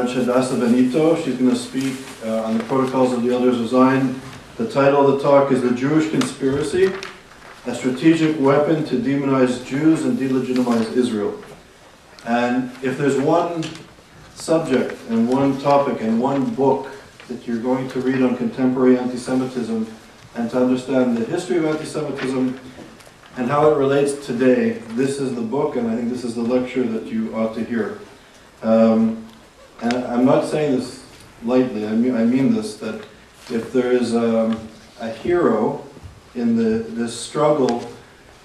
Judge Hadassa Ben-Itto. She's going to speak on the Protocols of the Elders of Zion. The title of the talk is The Jewish Conspiracy, a Strategic Weapon to Demonize Jews and Delegitimize Israel. And if there's one subject and one topic and one book that you're going to read on contemporary anti-Semitism and to understand the history of anti-Semitism and how it relates today, this is the book, and I think this is the lecture that you ought to hear. And I'm not saying this lightly, I mean this, that if there is a hero in this struggle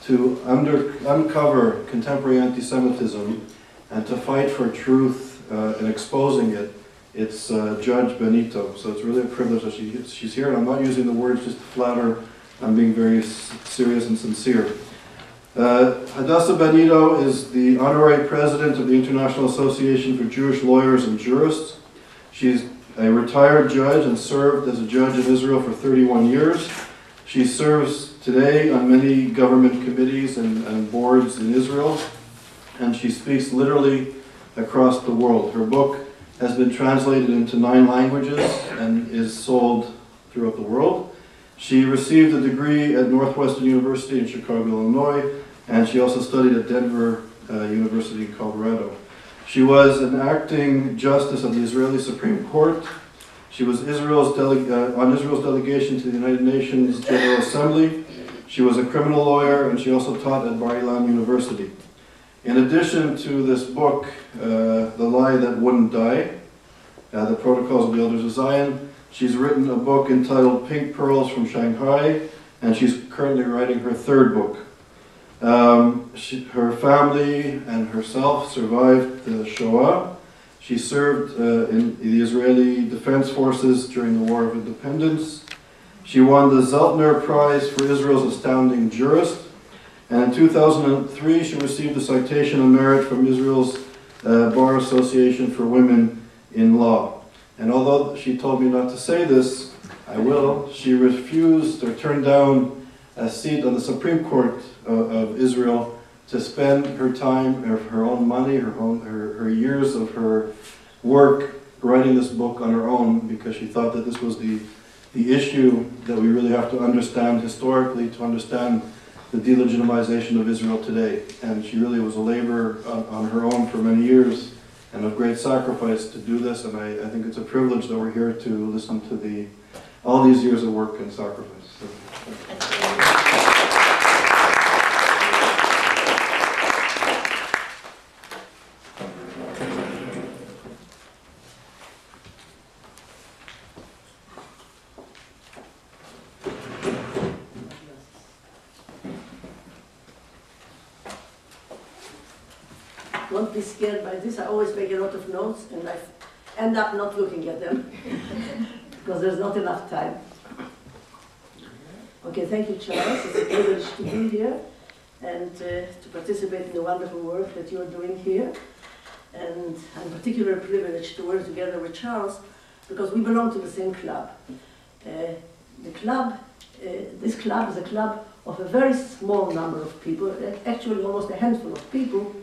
to uncover contemporary anti-Semitism and to fight for truth in exposing it, it's Judge Ben-Itto. So it's really a privilege that she's here, and I'm not using the words just to flatter, I'm being very serious and sincere. Hadassa Ben-Itto is the Honorary President of the International Association for Jewish Lawyers and Jurists. She's a retired judge and served as a judge in Israel for 31 years. She serves today on many government committees and boards in Israel, and she speaks literally across the world. Her book has been translated into 9 languages and is sold throughout the world. She received a degree at Northwestern University in Chicago, Illinois, and she also studied at Denver University in Colorado. She was an acting justice of the Israeli Supreme Court. She was on Israel's delegation to the United Nations General Assembly. She was a criminal lawyer, and she also taught at Bar Ilan University. In addition to this book, The Lie That Wouldn't Die, The Protocols of the Elders of Zion, she's written a book entitled Pink Pearls from Shanghai, and she's currently writing her 3rd book. Her family and herself survived the Shoah. She served in the Israeli Defense Forces during the War of Independence. She won the Zeltner Prize for Israel's Astounding Jurist. And in 2003, she received a citation of merit from Israel's Bar Association for Women in Law. And although she told me not to say this, I will. She refused or turned down a seat on the Supreme Court of Israel to spend her time, her own money, her years of her work writing this book on her own, because she thought that this was the issue that we really have to understand historically to understand the delegitimization of Israel today. And she really was a labor on her own for many years and of great sacrifice to do this, and I think it's a privilege that we're here to listen to all these years of work and sacrifice. So, Don't be scared by this. I always make a lot of notes and I end up not looking at them because there's not enough time. Okay, thank you, Charles. It's a privilege to be here and to participate in the wonderful work that you're doing here. And I'm particularly privileged to work together with Charles because we belong to the same club. This club is a club of a very small number of people, actually almost a handful of people,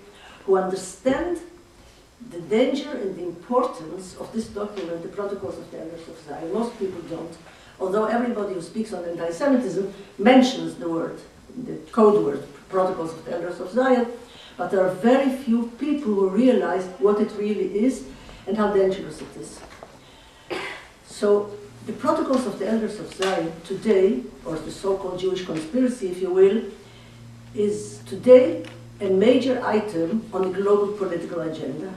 who understand the danger and the importance of this document, the Protocols of the Elders of Zion. Most people don't, although everybody who speaks on anti-Semitism mentions the word, the code word, Protocols of the Elders of Zion, but there are very few people who realize what it really is and how dangerous it is. So the Protocols of the Elders of Zion today, or the so-called Jewish conspiracy, if you will, is today a major item on the global political agenda.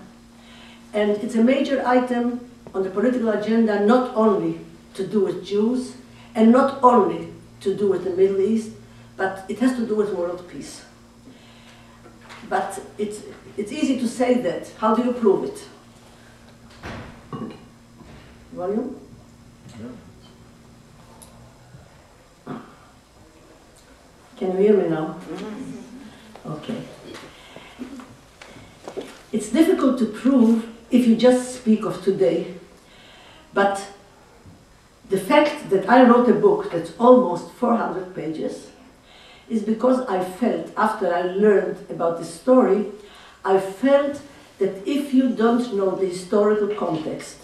And it's a major item on the political agenda not only to do with Jews and not only to do with the Middle East, but it has to do with world peace. But it's easy to say that. How do you prove it? Volume? Can you hear me now? Okay. It's difficult to prove if you just speak of today, but the fact that I wrote a book that's almost 400 pages is because I felt, after I learned about this story, I felt that if you don't know the historical context,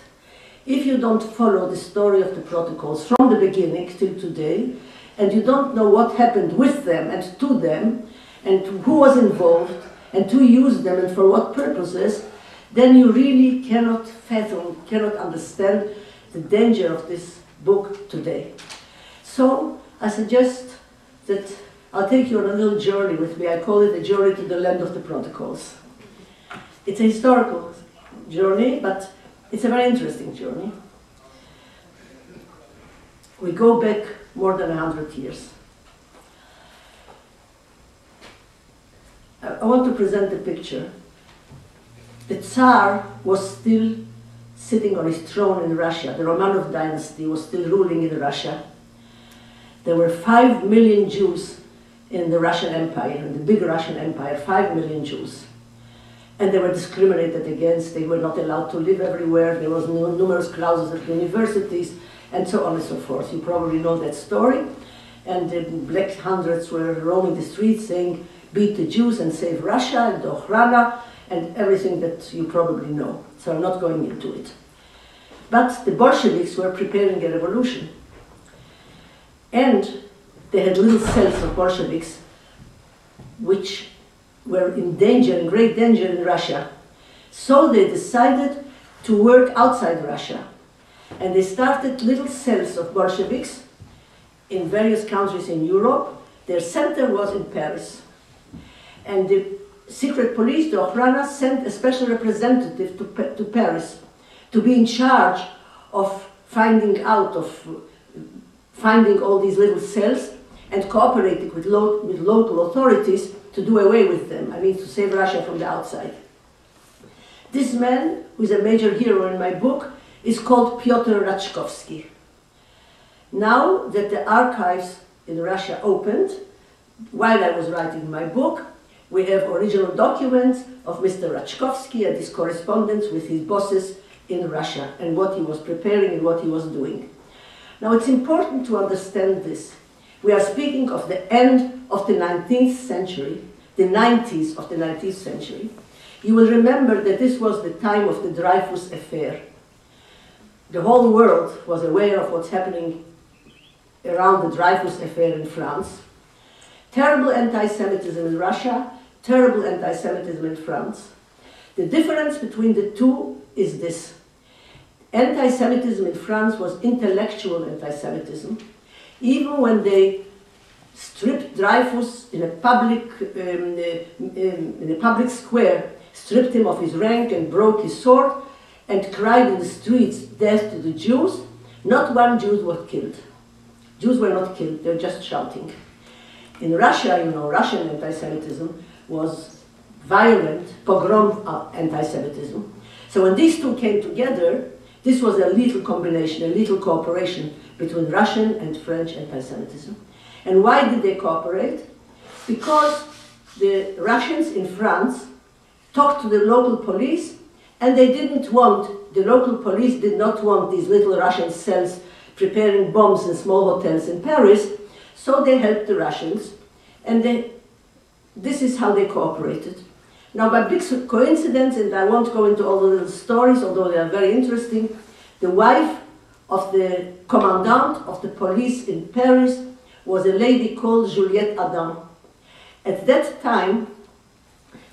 if you don't follow the story of the protocols from the beginning till today, and you don't know what happened with them and to them, and who was involved, and who used them and for what purposes, then you really cannot fathom, cannot understand the danger of this book today. So I suggest that I'll take you on a little journey with me. I call it a journey to the land of the protocols. It's a historical journey, but it's a very interesting journey. We go back more than 100 years. I want to present a picture. The Tsar was still sitting on his throne in Russia. The Romanov dynasty was still ruling in Russia. There were 5 million Jews in the Russian Empire, in the big Russian Empire, 5 million Jews. And they were discriminated against. They were not allowed to live everywhere. There was numerous clauses at universities, and so on and so forth. You probably know that story. And the black hundreds were roaming the streets saying, beat the Jews and save Russia, and Okhrana, and everything that you probably know. So I'm not going into it. But the Bolsheviks were preparing a revolution. And they had little cells of Bolsheviks which were in danger, in great danger in Russia. So they decided to work outside Russia. And they started little cells of Bolsheviks in various countries in Europe. Their center was in Paris. And the secret police, the Okhrana, sent a special representative to Paris to be in charge of finding out, of finding all these little cells and cooperating with local authorities to do away with them. I mean, to save Russia from the outside. This man, who is a major hero in my book, is called Piotr Raczkowski. Now that the archives in Russia opened, while I was writing my book, we have original documents of Mr. Raczkowski and his correspondence with his bosses in Russia and what he was preparing and what he was doing. Now it's important to understand this. We are speaking of the end of the 19th century, the 90s of the 19th century. You will remember that this was the time of the Dreyfus affair. The whole world was aware of what's happening around the Dreyfus affair in France. Terrible anti-Semitism in Russia, terrible anti-Semitism in France. The difference between the two is this. Anti-Semitism in France was intellectual anti-Semitism. Even when they stripped Dreyfus in a public square, stripped him of his rank and broke his sword, and cried in the streets, death to the Jews, not one Jew was killed. Jews were not killed, they were just shouting. In Russia, you know, Russian anti-Semitism was violent, pogrom anti-Semitism. So when these two came together, this was a lethal combination, a lethal cooperation between Russian and French anti-Semitism. And why did they cooperate? Because the Russians in France talked to the local police, and they didn't want, the local police did not want these little Russian cells preparing bombs in small hotels in Paris, so they helped the Russians, and this is how they cooperated. Now, by big coincidence, and I won't go into all the little stories, although they are very interesting, the wife of the commandant of the police in Paris was a lady called Juliette Adam. At that time,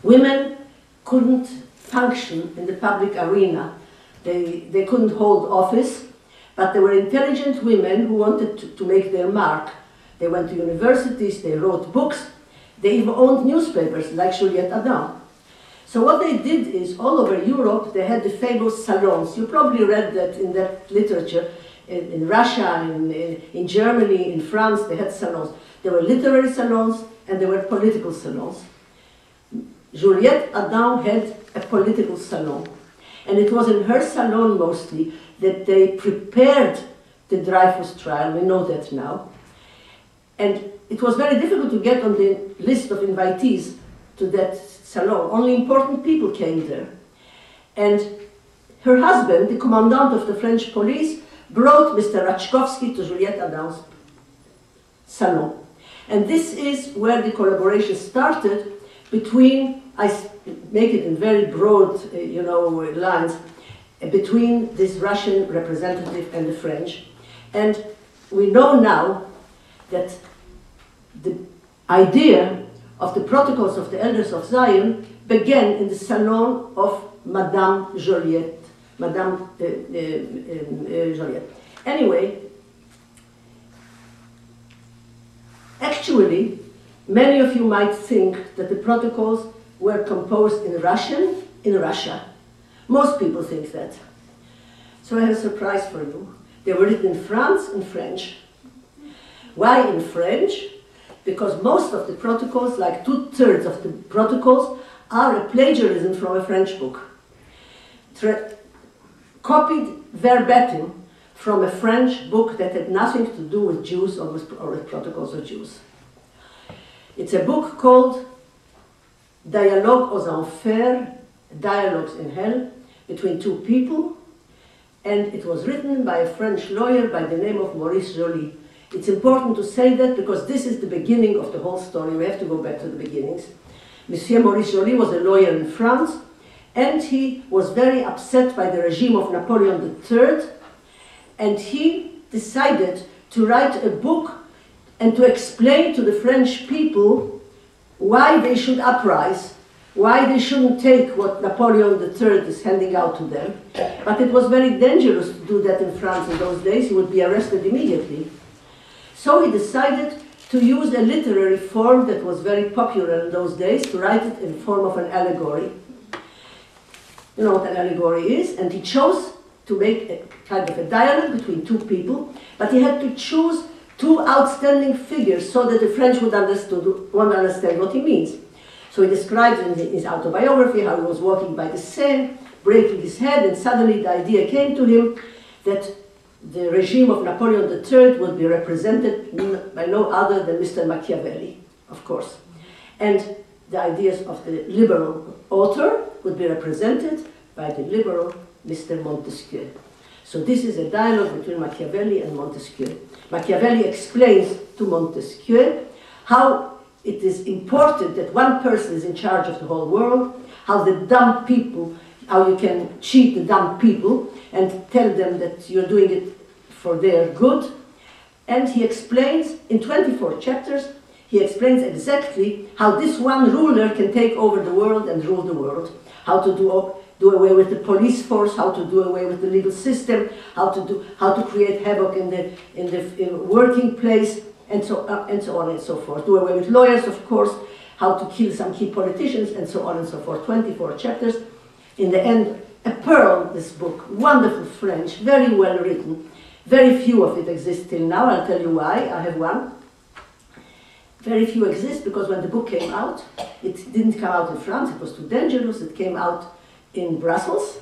women couldn't function in the public arena. They couldn't hold office, but there were intelligent women who wanted to make their mark. They went to universities, they wrote books, they even owned newspapers like Juliette Adam. So what they did is, all over Europe, they had the famous salons. You probably read that in that literature. In Russia, in Germany, in France, they had salons. There were literary salons and there were political salons. Juliette Adam had a political salon. And it was in her salon mostly that they prepared the Dreyfus trial. We know that now. And it was very difficult to get on the list of invitees to that salon. Only important people came there. And her husband, the commandant of the French police, brought Mr. Raczkowski to Juliette Adam's salon. And this is where the collaboration started between, make it in very broad, lines between this Russian representative and the French. And we know now that the idea of the protocols of the Elders of Zion began in the salon of Madame Joliette. Joliette. Anyway, actually, many of you might think that the protocols were composed in Russian in Russia. Most people think that. So I have a surprise for you. They were written in France in French. Why in French? Because most of the protocols, like 2/3 of the protocols, are a plagiarism from a French book. Copied verbatim from a French book that had nothing to do with Jews or with protocols of Jews. It's a book called Dialogues aux Enfers, Dialogues in Hell, between two people, and it was written by a French lawyer by the name of Maurice Joly. It's important to say that because this is the beginning of the whole story. We have to go back to the beginnings. Monsieur Maurice Joly was a lawyer in France, and he was very upset by the regime of Napoleon III, and he decided to write a book and to explain to the French people why they should uprise, why they shouldn't take what Napoleon III is handing out to them. But it was very dangerous to do that in France in those days. He would be arrested immediately. So he decided to use a literary form that was very popular in those days, to write it in form of an allegory. You know what an allegory is, and he chose to make a kind of a dialogue between two people, but he had to choose two outstanding figures so that the French would understand what he means. So he describes in his autobiography how he was walking by the Seine, breaking his head, and suddenly the idea came to him that the regime of Napoleon III would be represented by no other than Mr. Machiavelli, of course. And the ideas of the liberal author would be represented by the liberal Mr. Montesquieu. So this is a dialogue between Machiavelli and Montesquieu. Machiavelli explains to Montesquieu how it is important that one person is in charge of the whole world, how the dumb people, how you can cheat the dumb people and tell them that you're doing it for their good. And he explains, in 24 chapters, he explains exactly how this one ruler can take over the world and rule the world, how to do away with the police force, how to do away with the legal system, how to create havoc in the working place, and so on and so forth. Do away with lawyers, of course, how to kill some key politicians, and so on and so forth. 24 chapters. In the end, a pearl, this book, wonderful French, very well written. Very few of it exist till now. I'll tell you why. I have one. Very few exist because when the book came out, it didn't come out in France. It was too dangerous. It came out in Brussels.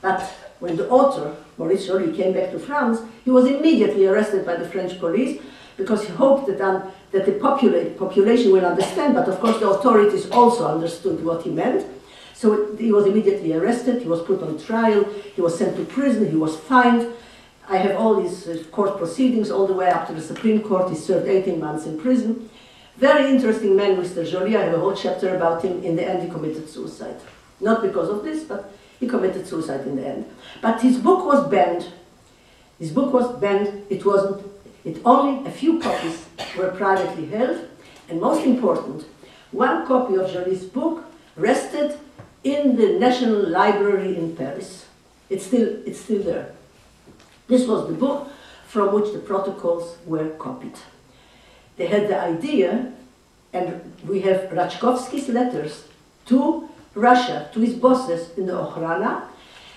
But when the author, Maurice Joly, came back to France, he was immediately arrested by the French police because he hoped that the population will understand, but of course the authorities also understood what he meant. So he was immediately arrested, he was put on trial, he was sent to prison, he was fined. I have all his court proceedings all the way up to the Supreme Court. He served 18 months in prison. Very interesting man, Mr. Joly. I have a whole chapter about him. In the end, he committed suicide. Not because of this, but he committed suicide in the end. But his book was banned. His book was banned. Only a few copies were privately held. And most important, one copy of Joly's book rested in the National Library in Paris. It's still there. This was the book from which the protocols were copied. They had the idea, and we have Rachkovsky's letters to Russia, to his bosses in the Okhrana,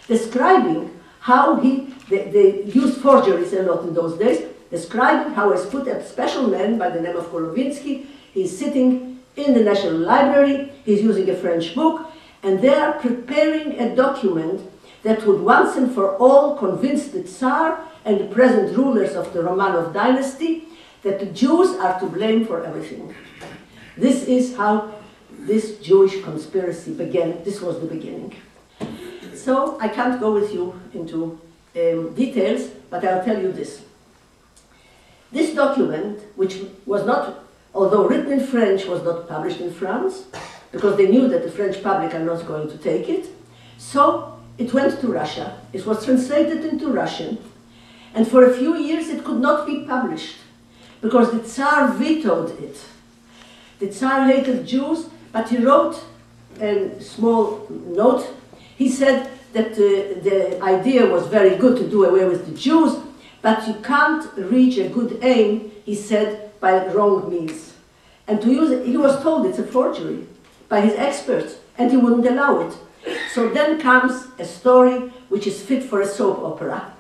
describing how they used forgeries a lot in those days, describing how he's put a special man by the name of Kolovinsky. He's sitting in the National Library, he's using a French book, and they are preparing a document that would once and for all convince the Tsar and the present rulers of the Romanov dynasty that the Jews are to blame for everything. This is how this Jewish conspiracy began. This was the beginning. So I can't go with you into details, but I'll tell you this. This document, which was not, although written in French, was not published in France, because they knew that the French public are not going to take it. So it went to Russia. It was translated into Russian. And for a few years it could not be published because the Tsar vetoed it. The Tsar hated Jews, but he wrote a small note. He said that the idea was very good to do away with the Jews, but you can't reach a good aim, he said, by wrong means. And to use it, he was told it's a forgery by his experts, and he wouldn't allow it. So then comes a story which is fit for a soap opera.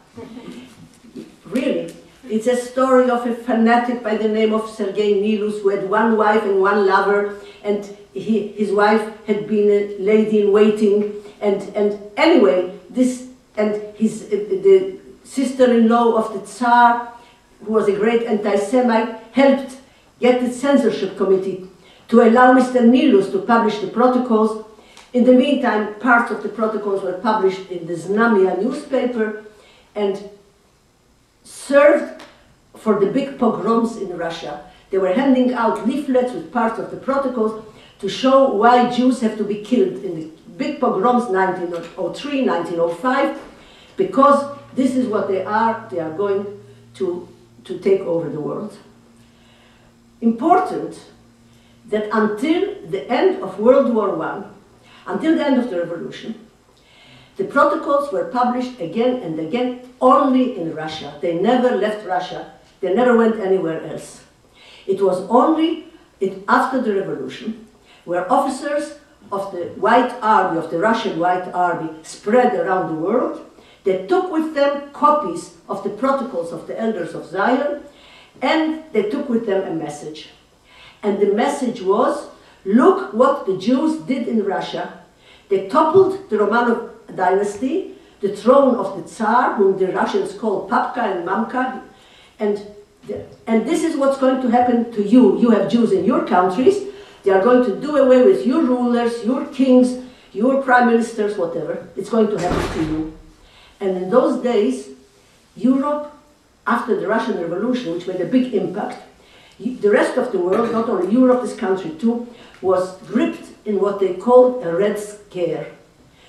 Really, it's a story of a fanatic by the name of Sergei Nilus, who had one wife and one lover, and his wife had been a lady in waiting, and anyway, the sister-in-law of the Tsar, who was a great anti-Semite, helped get the censorship committee to allow Mr. Nilus to publish the protocols. In the meantime, parts of the protocols were published in the Znamia newspaper and served for the big pogroms in Russia. They were handing out leaflets with parts of the protocols to show why Jews have to be killed in the big pogroms 1903, 1905, because this is what they are going to take over the world. Important that until the end of World War I, until the end of the revolution, the protocols were published again and again only in Russia. They never left Russia. They never went anywhere else. It was only after the revolution where officers of the White Army, of the Russian White Army, spread around the world. They took with them copies of the protocols of the Elders of Zion, and they took with them a message. And the message was, look what the Jews did in Russia. They toppled the Romanov dynasty, the throne of the Tsar, whom the Russians call Papka and Mamka, and this is what's going to happen to you. You have Jews in your countries. They are going to do away with your rulers, your kings, your prime ministers, whatever. It's going to happen to you. And in those days, Europe, after the Russian Revolution, which made a big impact, the rest of the world, not only Europe, this country too, was gripped in what they called a Red Scare.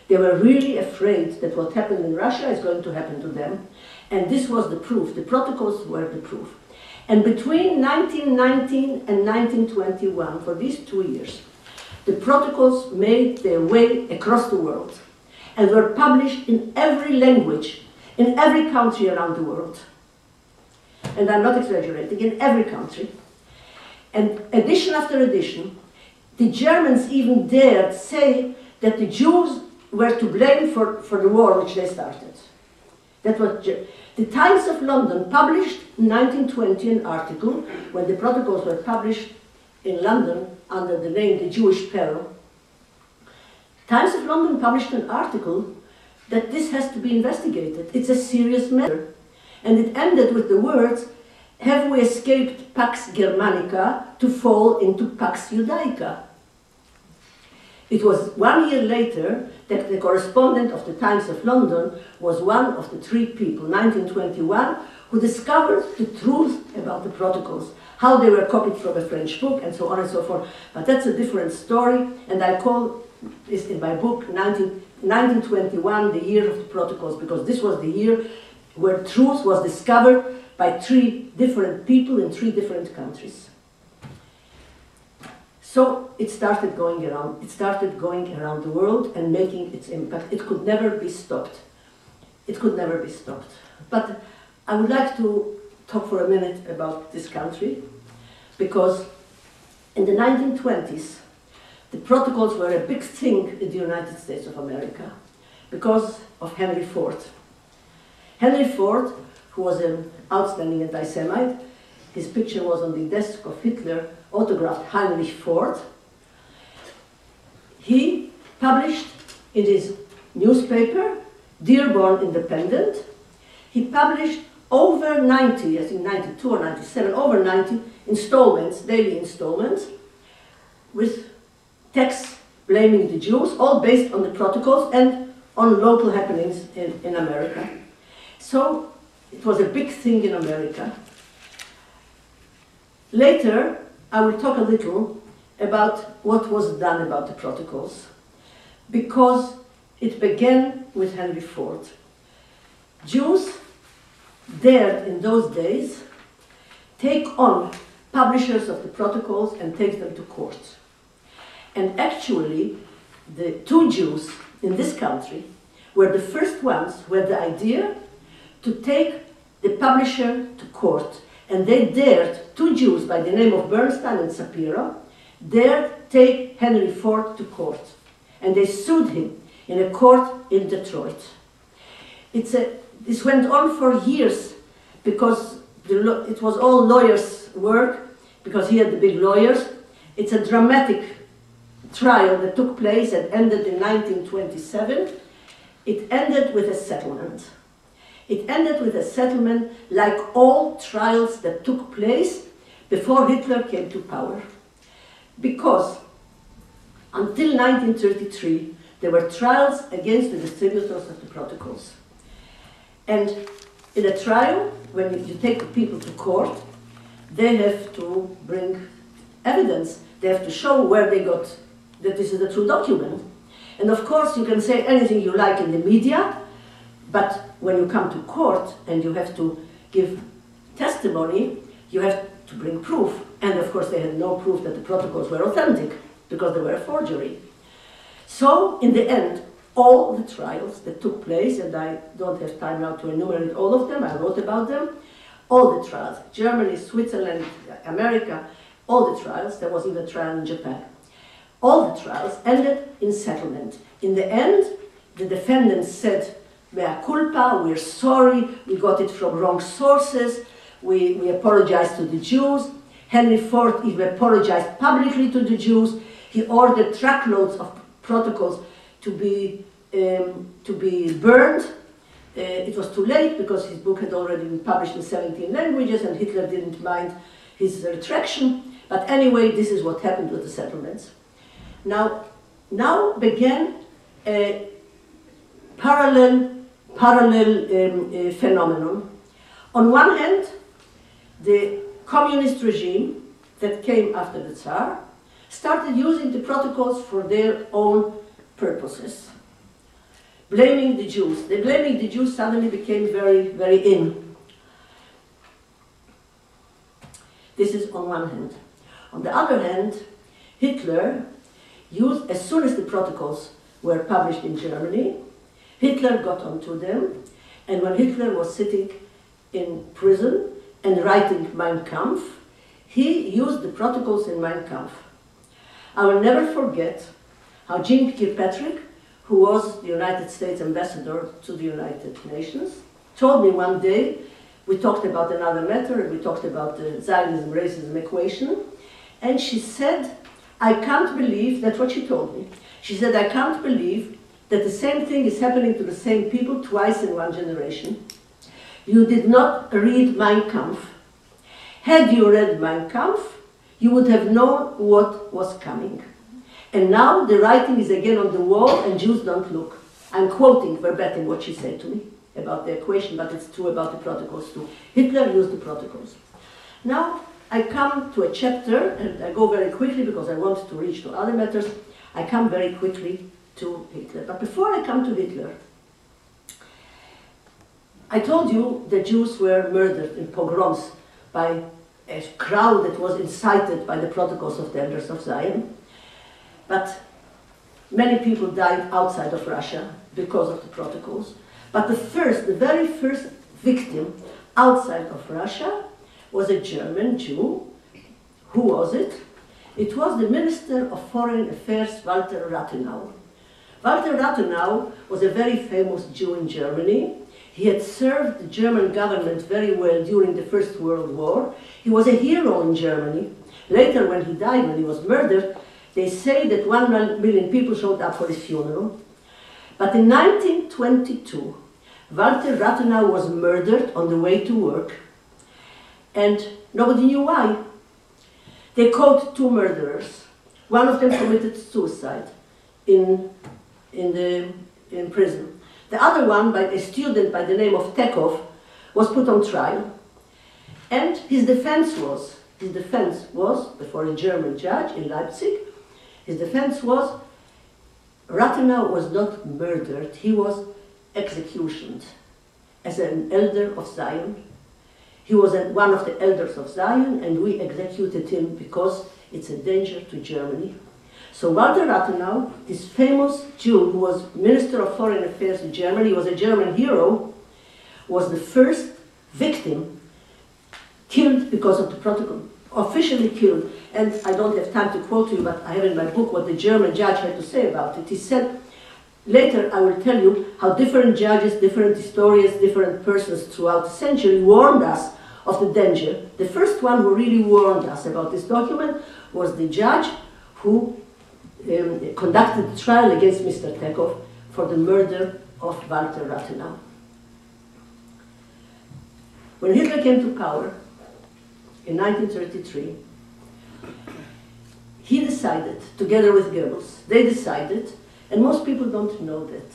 They were really afraid that what happened in Russia is going to happen to them. And this was the proof. The protocols were the proof. And between 1919 and 1921, for these 2 years, the protocols made their way across the world and were published in every language, in every country around the world. And I'm not exaggerating, in every country. And edition after edition, the Germans even dared say that the Jews were to blame for the war which they started. That was the Times of London published in 1920 an article when the protocols were published in London under the name The Jewish Peril. Times of London published an article that this has to be investigated. It's a serious matter. And it ended with the words, have we escaped Pax Germanica to fall into Pax Judaica? It was 1 year later that the correspondent of the Times of London was one of the 3 people, 1921, who discovered the truth about the protocols, how they were copied from a French book, and so on and so forth. But that's a different story, and I call this in my book 1921, the year of the protocols, because this was the year where truth was discovered by 3 different people in 3 different countries. So it started going around. It started going around the world and making its impact. It could never be stopped. It could never be stopped. But I would like to talk for a minute about this country, because in the 1920s, the protocols were a big thing in the United States of America because of Henry Ford. Henry Ford, who was an outstanding anti-Semite, his picture was on the desk of Hitler, autographed Heinrich Ford. He published in his newspaper, Dearborn Independent, he published over 90, I think 92 or 97, over 90 installments, daily installments, with texts blaming the Jews, all based on the protocols and on local happenings in America. So it was a big thing in America. Later, I will talk a little about what was done about the protocols, because it began with Henry Ford. Jews dared in those days take on publishers of the protocols and take them to court. And actually, the two Jews in this country were the first ones who had the idea to take the publisher to court. And they dared, two Jews by the name of Bernstein and Sapiro, dared take Henry Ford to court. And they sued him in a court in Detroit. This went on for years because it was all lawyers' work, because he had the big lawyers. It's a dramatic trial that took place and ended in 1927. It ended with a settlement. It ended with a settlement like all trials that took place before Hitler came to power. Because until 1933, there were trials against the distributors of the protocols. And in a trial, when you take the people to court, they have to bring evidence. They have to show where they got that this is a true document. And of course, you can say anything you like in the media, but when you come to court and you have to give testimony, you have to bring proof. And of course, they had no proof that the protocols were authentic, because they were a forgery. So, in the end, all the trials that took place, and I don't have time now to enumerate all of them, I wrote about them, all the trials, Germany, Switzerland, America, all the trials, there was even a trial in Japan. All the trials ended in settlement. In the end, the defendants said, mea culpa, we're sorry, we got it from wrong sources, we apologize to the Jews. Henry Ford even apologized publicly to the Jews. He ordered truckloads of protocols to be burned. It was too late because his book had already been published in 17 languages and Hitler didn't mind his retraction. But anyway, this is what happened with the settlements. Now began a parallel phenomenon. On one hand, the communist regime that came after the Tsar started using the protocols for their own purposes, blaming the Jews. The blaming the Jews suddenly became very, very in. This is on one hand. On the other hand, Hitler used, as soon as the protocols were published in Germany, Hitler got onto them, and when Hitler was sitting in prison and writing Mein Kampf, he used the protocols in Mein Kampf. I will never forget how Jean Kirkpatrick, who was the United States ambassador to the United Nations, told me one day, we talked about another matter, and we talked about the Zionism-racism equation, and she said, I can't believe, that's what she told me, she said, I can't believe that the same thing is happening to the same people twice in one generation. You did not read Mein Kampf. Had you read Mein Kampf, you would have known what was coming. And now the writing is again on the wall and Jews don't look. I'm quoting verbatim what she said to me about the equation, but it's true about the protocols too. Hitler used the protocols. Now I come to a chapter, and I go very quickly because I want to reach to other matters. I come very quickly to Hitler. But before I come to Hitler, I told you the Jews were murdered in pogroms by a crowd that was incited by the protocols of the Elders of Zion. But many people died outside of Russia because of the protocols. But the very first victim outside of Russia was a German Jew. Who was it? It was the Minister of Foreign Affairs, Walter Rathenau. Walter Rathenau was a very famous Jew in Germany. He had served the German government very well during the First World War. He was a hero in Germany. Later, when he died, when he was murdered, they say that 1 million people showed up for his funeral. But in 1922, Walter Rathenau was murdered on the way to work, and nobody knew why. They caught 2 murderers. One of them committed suicide in prison. The other one, by a student by the name of Tekov, was put on trial. And his defense was his defense was, before a German judge in Leipzig, his defense was Rathenau was not murdered, he was executioned as an elder of Zion. He was one of the elders of Zion, and we executed him because it's a danger to Germany. So Walter Rathenau, this famous Jew who was Minister of Foreign Affairs in Germany, was a German hero, was the first victim killed because of the protocol, officially killed. And I don't have time to quote you, but I have in my book what the German judge had to say about it. He said, later I will tell you how different judges, different historians, different persons throughout the century warned us of the danger. The first one who really warned us about this document was the judge who conducted the trial against Mr. Tekov for the murder of Walter Rathenau. When Hitler came to power in 1933, he decided, together with Goebbels, they decided, and most people don't know that,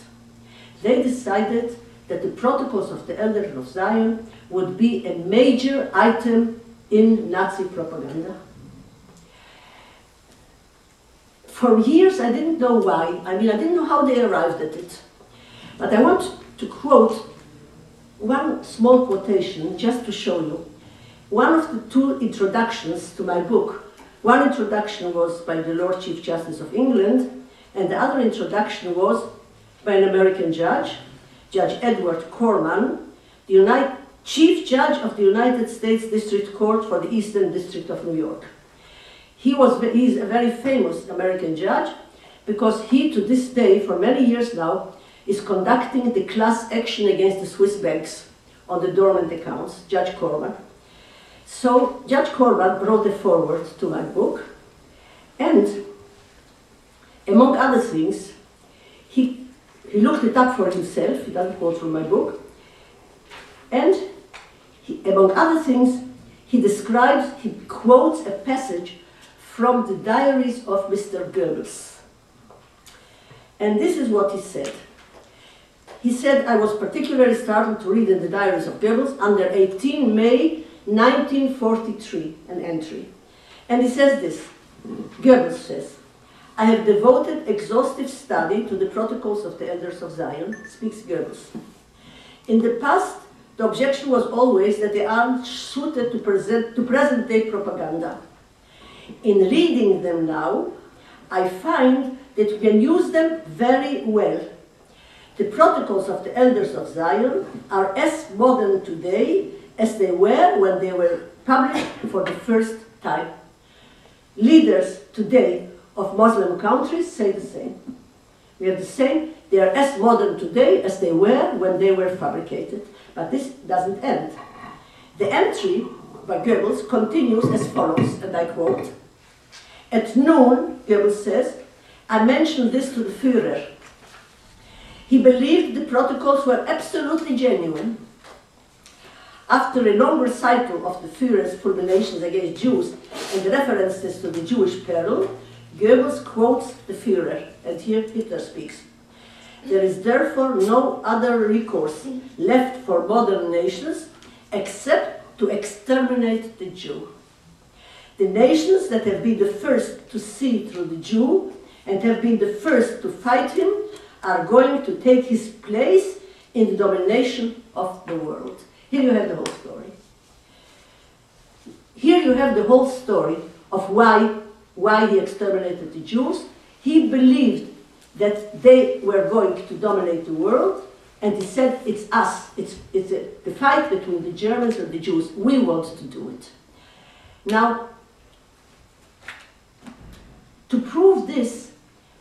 they decided that the protocols of the Elders of Zion would be a major item in Nazi propaganda. For years, I didn't know why. I didn't know how they arrived at it. But I want to quote one small quotation just to show you. One of the two introductions to my book, one introduction was by the Lord Chief Justice of England, and the other introduction was by an American judge, Judge Edward Corman, the Chief Judge of the United States District Court for the Eastern District of New York. He's a very famous American judge because he, to this day, for many years now, is conducting the class action against the Swiss banks on the dormant accounts, Judge Corman. So Judge Corman wrote a foreword to my book, and among other things, he looked it up for himself, he doesn't quote from my book, and among other things, he quotes a passage from the diaries of Mr. Goebbels. And this is what he said. He said, I was particularly startled to read in the diaries of Goebbels under 18 May 1943, an entry. And he says this, Goebbels says, I have devoted exhaustive study to the protocols of the Elders of Zion, speaks Goebbels. In the past, the objection was always that they aren't suited to present-day propaganda. In reading them now, I find that we can use them very well. The protocols of the Elders of Zion are as modern today as they were when they were published for the first time. Leaders today of Muslim countries say the same. We have the same, they are as modern today as they were when they were fabricated. But this doesn't end. The entry by Goebbels continues as follows, and I quote, at noon, Goebbels says, I mentioned this to the Führer. He believed the protocols were absolutely genuine. After a long recital of the Führer's fulminations against Jews and references to the Jewish peril, Goebbels quotes the Führer, and here Hitler speaks. There is therefore no other recourse left for modern nations except to exterminate the Jew. The nations that have been the first to see through the Jew and have been the first to fight him are going to take his place in the domination of the world. Here you have the whole story. Here you have the whole story of why he exterminated the Jews. He believed that they were going to dominate the world, and he said, it's us, it's the fight between the Germans and the Jews, we want to do it. Now, to prove this,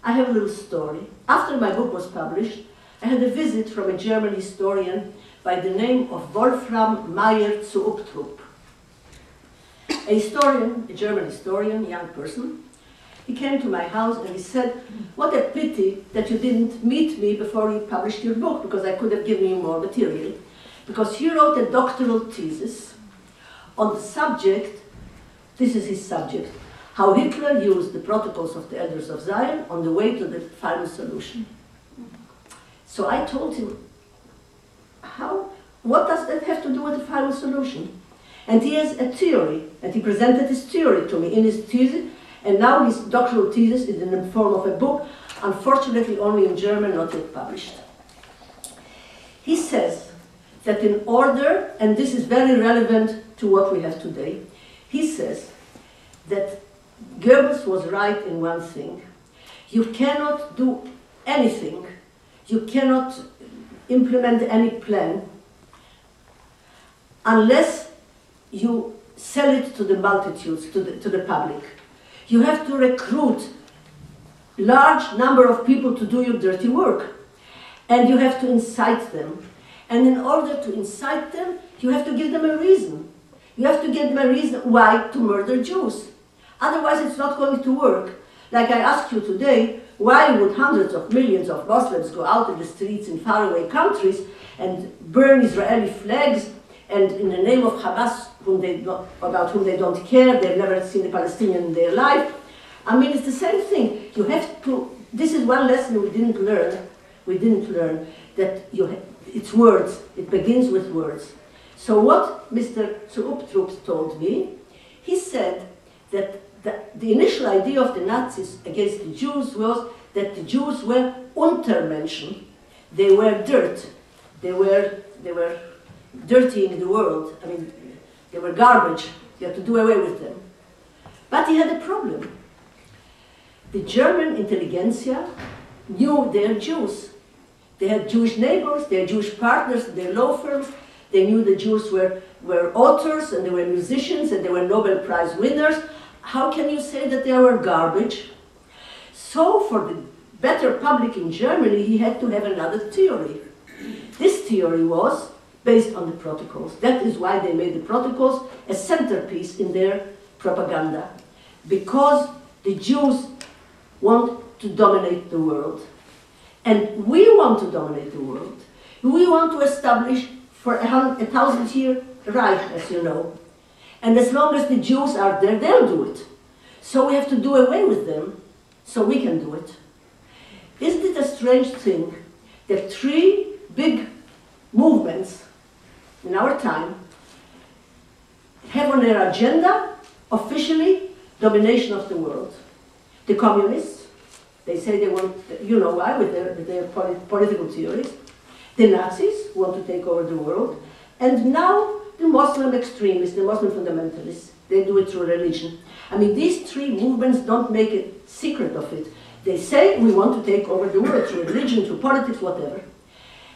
I have a little story. After my book was published, I had a visit from a German historian by the name of Wolfram Meyer zu Uptrup. A historian, a German historian, young person. He came to my house and he said, what a pity that you didn't meet me before you published your book, because I could have given you more material. Because he wrote a doctoral thesis on the subject, this is his subject, how Hitler used the protocols of the Elders of Zion on the way to the final solution. So I told him, what does that have to do with the final solution? And he has a theory, and he presented his theory to me in his thesis, and now his doctoral thesis is in the form of a book, unfortunately only in German, not yet published. He says that in order, and this is very relevant to what we have today, he says that Goebbels was right in one thing. You cannot do anything, you cannot implement any plan unless you sell it to the multitudes, to the public. You have to recruit large number of people to do your dirty work. And you have to incite them. And in order to incite them, you have to give them a reason. You have to give them a reason why to murder Jews. Otherwise, it's not going to work. Like I asked you today, why would hundreds of millions of Muslims go out in the streets in faraway countries and burn Israeli flags, and in the name of Hamas, about whom they don't care, they've never seen a Palestinian in their life? I mean, it's the same thing. You have to, this is one lesson we didn't learn. We didn't learn that it's words. It begins with words. So what Mr. Zuuptrup told me, he said that the initial idea of the Nazis against the Jews was that the Jews were Untermenschen. They were dirt. They were dirtying the world. I mean, they were garbage. You had to do away with them. But he had a problem. The German intelligentsia knew they are Jews. They had Jewish neighbors, they had Jewish partners, their law firms. They knew the Jews were authors, and they were musicians, and they were Nobel Prize winners. How can you say that they were garbage? So for the better public in Germany, he had to have another theory. This theory was based on the protocols. That is why they made the protocols a centerpiece in their propaganda. Because the Jews want to dominate the world. And we want to dominate the world. We want to establish for a 1,000-year Reich, as you know. And as long as the Jews are there, they'll do it. So we have to do away with them, so we can do it. Isn't it a strange thing that three big movements in our time have on their agenda, officially, domination of the world? The communists, they say they want, you know why, with their political theories. The Nazis want to take over the world. And now the Muslim extremists, the Muslim fundamentalists, they do it through religion. I mean, these three movements don't make a secret of it. They say we want to take over the world through religion, through politics, whatever.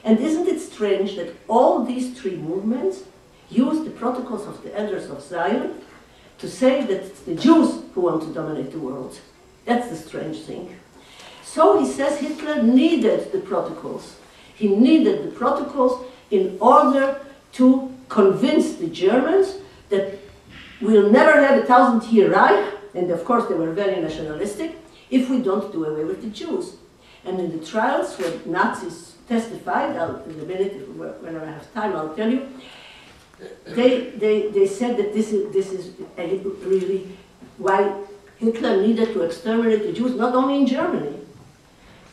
And isn't it strange that all these three movements use the protocols of the elders of Zion to say that it's the Jews who want to dominate the world? That's the strange thing. So he says Hitler needed the protocols. He needed the protocols in order to convince the Germans that we'll never have a 1,000-year Reich, and of course they were very nationalistic, if we don't do away with the Jews. And in the trials where Nazis testified, in a minute, when I have time, I'll tell you, they said that this is really why Hitler needed to exterminate the Jews, not only in Germany,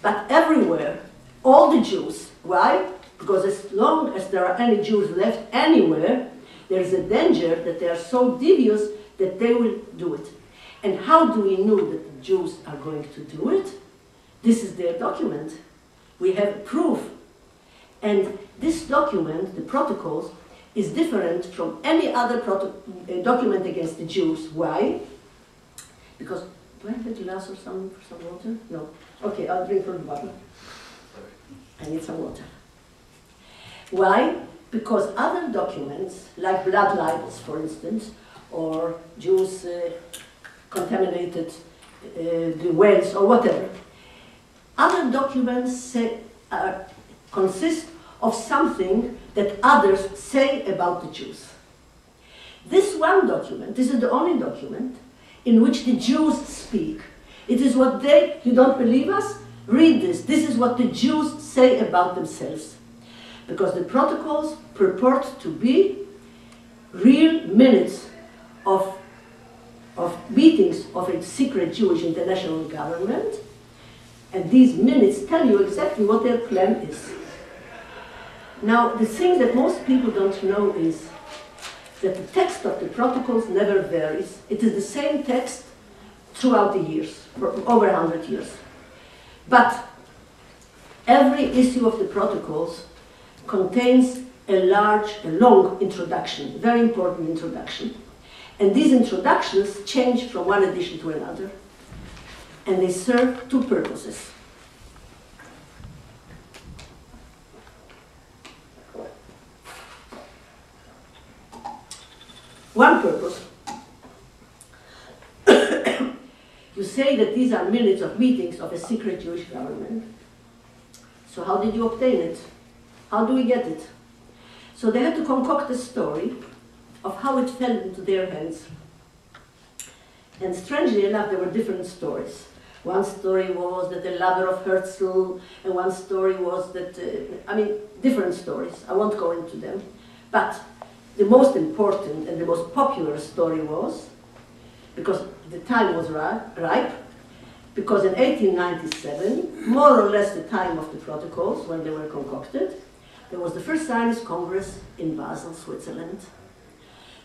but everywhere, all the Jews. Why? Because as long as there are any Jews left anywhere, there is a danger that they are so devious that they will do it. And how do we know that the Jews are going to do it? This is their document. We have proof. And this document, the protocols, is different from any other document against the Jews. Why? Because, do I have a glass or some water? No. Okay, I'll drink from the bottle. I need some water. Why? Because other documents, like blood libels, for instance, or Jews contaminated the wells, or whatever, other documents consist of something that others say about the Jews. This one document, this is the only document in which the Jews speak. It is what you don't believe us? Read this. This is what the Jews say about themselves. Because the protocols purport to be real minutes of meetings of a secret Jewish international government, and these minutes tell you exactly what their plan is. Now, the thing that most people don't know is that the text of the protocols never varies. It is the same text throughout the years, for over 100 years. But every issue of the protocols contains a long introduction, very important introduction. And these introductions change from one edition to another. And they serve two purposes. One purpose, you say that these are minutes of meetings of a secret Jewish government. So how did you obtain it? How do we get it? So they had to concoct a story of how it fell into their hands. And strangely enough, there were different stories. One story was that the lover of Herzl, and one story was that, different stories. I won't go into them. But the most important and the most popular story was, because the time was ripe, because in 1897, more or less the time of the protocols when they were concocted, there was the first Zionist Congress in Basel, Switzerland.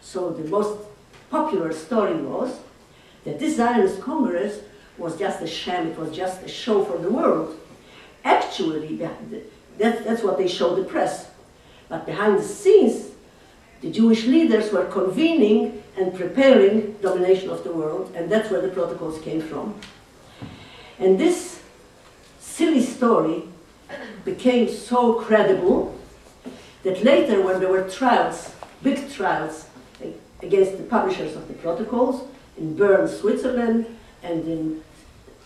So the most popular story was that this Zionist Congress was just a sham, it was just a show for the world. Actually, that's what they showed the press. But behind the scenes, the Jewish leaders were convening and preparing domination of the world, and that's where the protocols came from. And this silly story became so credible that later, when there were trials, big trials against the publishers of the protocols, in Bern, Switzerland, and in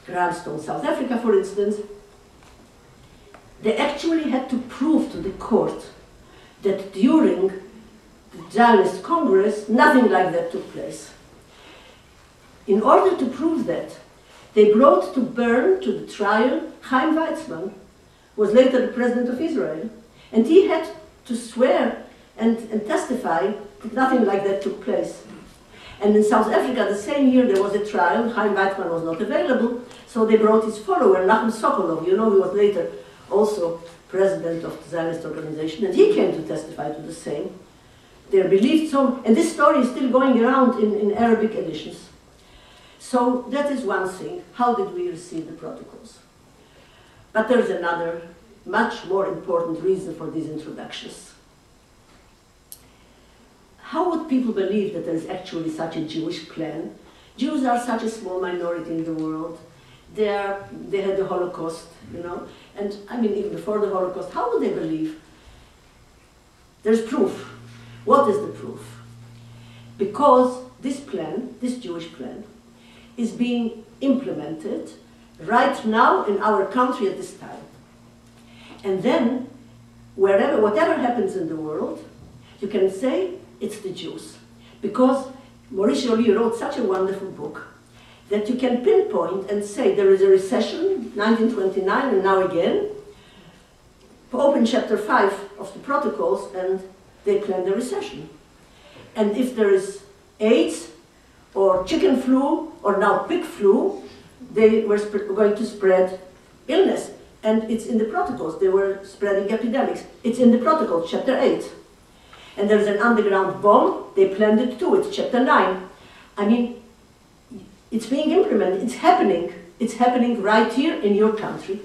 Grahamstown, South Africa, for instance, they actually had to prove to the court that during the Zionist Congress, nothing like that took place. In order to prove that, they brought to Bern, to the trial, Chaim Weizmann, who was later the president of Israel, and he had to swear and testify that nothing like that took place. And in South Africa, the same year there was a trial. Chaim Weizmann was not available, so they brought his follower, Nachum Sokolov. You know, he was later also president of the Zionist organization, and he came to testify to the same. They're believed so, and this story is still going around in Arabic editions. So that is one thing. How did we receive the protocols? But there's another, much more important reason for these introductions. How would people believe that there is actually such a Jewish plan? Jews are such a small minority in the world. They had the Holocaust, you know, and even before the Holocaust, how would they believe? There's proof. What is the proof? Because this plan, this Jewish plan, is being implemented right now in our country at this time. And then, whatever happens in the world, you can say it's the Jews. Because Maurice Joly wrote such a wonderful book that you can pinpoint and say there is a recession, 1929 and now again. Open chapter 5 of the protocols and they plan the recession. And if there is AIDS or chicken flu or now pig flu, they were going to spread illness. And it's in the protocols. They were spreading epidemics. It's in the protocol, chapter 8. And there's an underground bomb. They planned it too. It's chapter 9. It's being implemented. It's happening. It's happening right here in your country.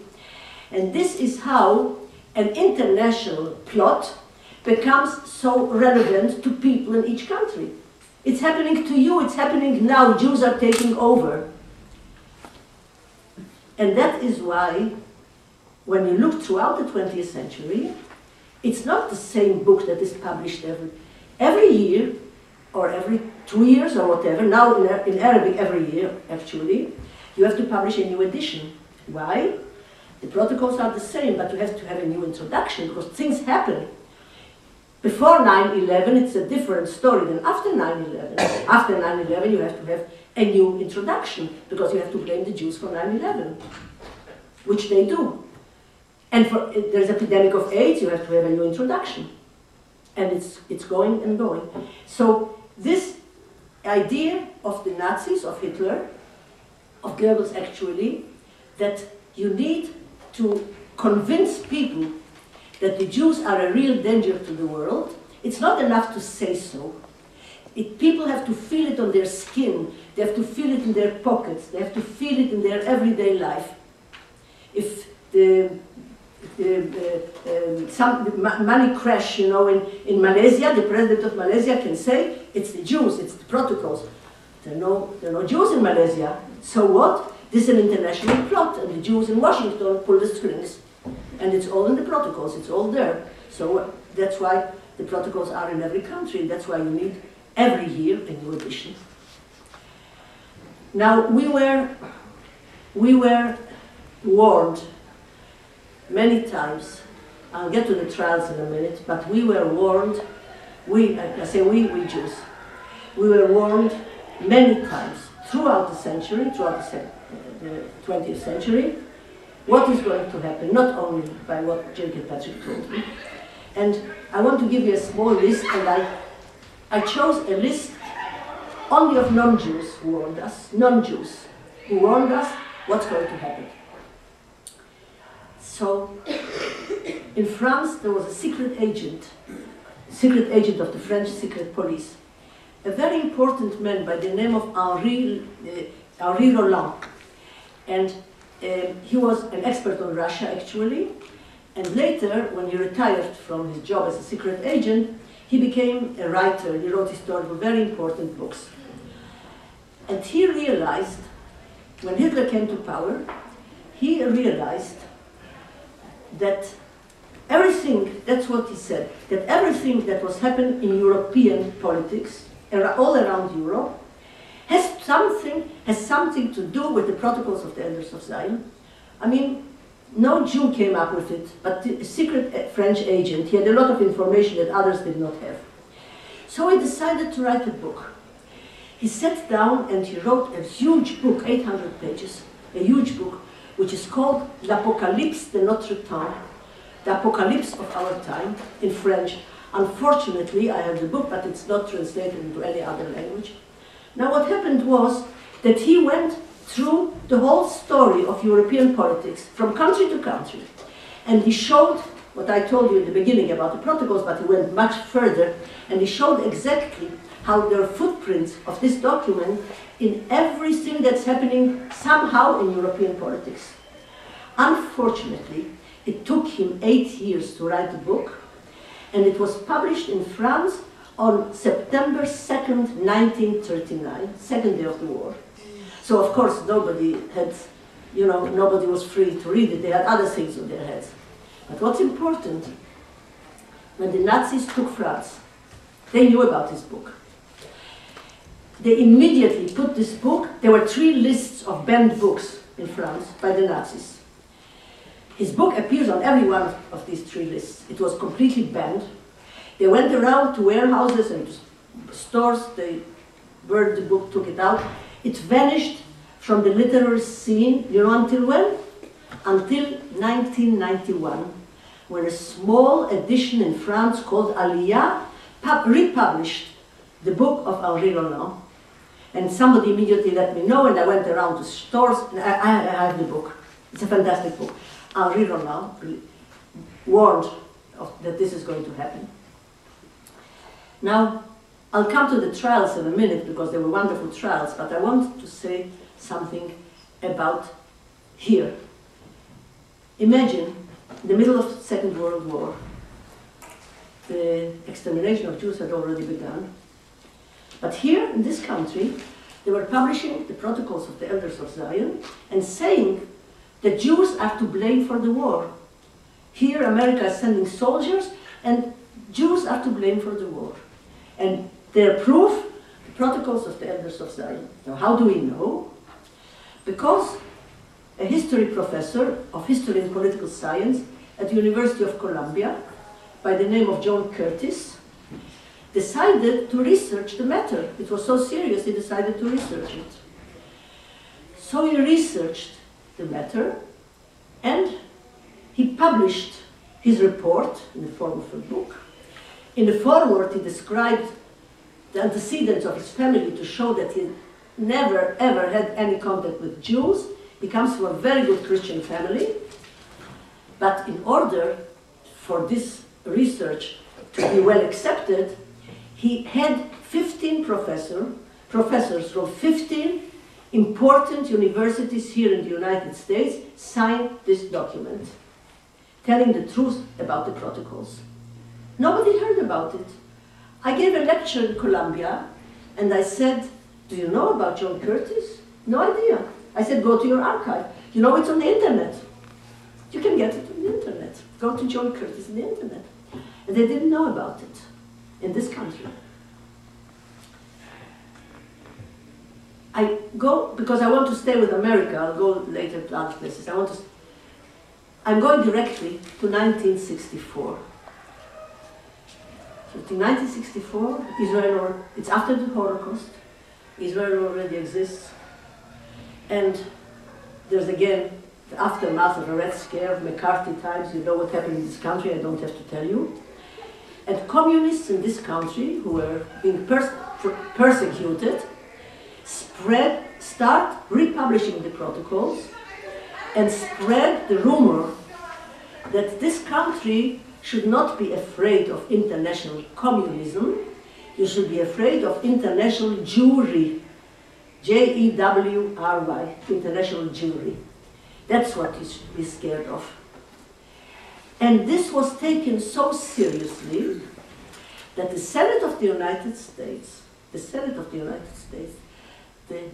And this is how an international plot becomes so relevant to people in each country. It's happening to you. It's happening now. Jews are taking over. And that is why, when you look throughout the 20th century, it's not the same book that is published every year, or every 2 years, or whatever. Now in Arabic, every year, actually, you have to publish a new edition. Why? The protocols are the same, but you have to have a new introduction, because things happen. Before 9/11, it's a different story than after 9/11. After 9/11, you have to have a new introduction, because you have to blame the Jews for 9/11, which they do. And if there's an epidemic of AIDS, you have to have a new introduction. And it's going and going. So this idea of the Nazis, of Hitler, of Goebbels actually, that you need to convince people that the Jews are a real danger to the world, it's not enough to say so. People have to feel it on their skin, they have to feel it in their pockets, they have to feel it in their everyday life. If some money crash, you know, in Malaysia, the president of Malaysia can say, it's the Jews, it's the protocols. There are no Jews in Malaysia. So what? This is an international plot, and the Jews in Washington pull the strings. And it's all in the protocols, it's all there. So that's why the protocols are in every country. That's why you need every year a new edition. Now, we were warned many times. I'll get to the trials in a minute, but we were warned, I say we Jews, we were warned many times throughout the century, throughout the 20th century, what is going to happen, not only by what Jake and Patrick told me. And I want to give you a small list, and I chose a list only of non-Jews who warned us, non-Jews who warned us what's going to happen. So, in France, there was a secret agent of the French secret police, a very important man by the name of Henri Roland. And he was an expert on Russia, actually. And later, when he retired from his job as a secret agent, he became a writer. He wrote historical, very important books. And he realized, when Hitler came to power, he realized that everything, that's what he said, that everything that was happening in European politics, all around Europe, has something to do with the protocols of the Elders of Zion. I mean, no Jew came up with it, but a secret French agent. He had a lot of information that others did not have. So he decided to write a book. He sat down and he wrote a huge book, 800 pages, a huge book, which is called L'Apocalypse de notre temps, the apocalypse of our time, in French. Unfortunately, I have the book, but it's not translated into any other language. Now, what happened was that he went through the whole story of European politics, from country to country, and he showed what I told you in the beginning about the protocols, but he went much further, and he showed exactly how there are footprints of this document in everything that's happening somehow in European politics. Unfortunately, it took him 8 years to write the book, and it was published in France on September 2nd, 1939, second day of the war. So of course nobody had, nobody was free to read it. They had other things on their heads. But what's important, when the Nazis took France, they knew about this book. They immediately put this book, there were 3 lists of banned books in France by the Nazis. His book appears on every one of these 3 lists. It was completely banned. They went around to warehouses and stores, they burned the book, took it out. It vanished from the literary scene, until when? Until 1991, when a small edition in France called Aliyah republished the book of Henri Roland. And somebody immediately let me know, and I went around to stores, and I have the book. It's a fantastic book. Henri Roland warned that this is going to happen. Now, I'll come to the trials in a minute, because they were wonderful trials, but I want to say something about here. Imagine, in the middle of the Second World War, the extermination of Jews had already begun. But here, in this country, they were publishing the protocols of the Elders of Zion and saying that Jews are to blame for the war. Here, America is sending soldiers, and Jews are to blame for the war. And their proof, the protocols of the Elders of Zion. Now, how do we know? Because a history professor of history and political science at the University of Columbia, by the name of John Curtis, decided to research the matter. It was so serious, he decided to research it. So he researched the matter, and he published his report in the form of a book. In the foreword, he described the antecedents of his family to show that he never, ever had any contact with Jews. He comes from a very good Christian family. But in order for this research to be well accepted, He had 15 professors from 15 important universities here in the United States sign this document, telling the truth about the protocols. Nobody heard about it. I gave a lecture in Columbia, and I said, do you know about John Curtis? No idea. I said, go to your archive. You know, it's on the internet. You can get it on the internet. Go to John Curtis on the internet. And they didn't know about it in this country. I go, because I want to stay with America, I'll go later to other places. I'm going directly to 1964. So in 1964, Israel, it's after the Holocaust, Israel already exists, and there's again the aftermath of a Red Scare, McCarthy times, you know what happened in this country, I don't have to tell you. And communists in this country, who were being persecuted, start republishing the protocols and spread the rumor that this country should not be afraid of international communism, you should be afraid of international Jewry, J-E-W-R-Y, international Jewry. That's what you should be scared of. And this was taken so seriously that the Senate of the United States, the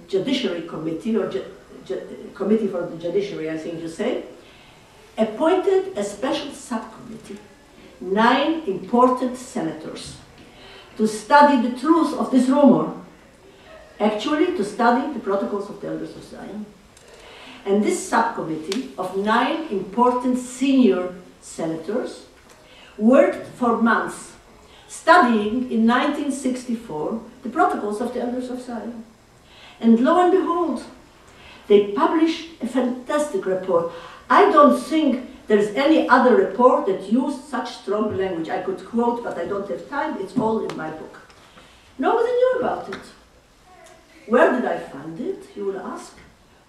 Judiciary Committee, or Committee for the Judiciary, I think you say, appointed a special subcommittee, 9 important senators, to study the truth of this rumor, actually to study the protocols of the Elders of Zion. And this subcommittee of 9 important senior senators worked for months, studying in 1964 the protocols of the Elders of Zion. And lo and behold, they published a fantastic report. I don't think there's any other report that used such strong language. I could quote, but I don't have time. It's all in my book. Nobody knew about it. Where did I find it, you will ask?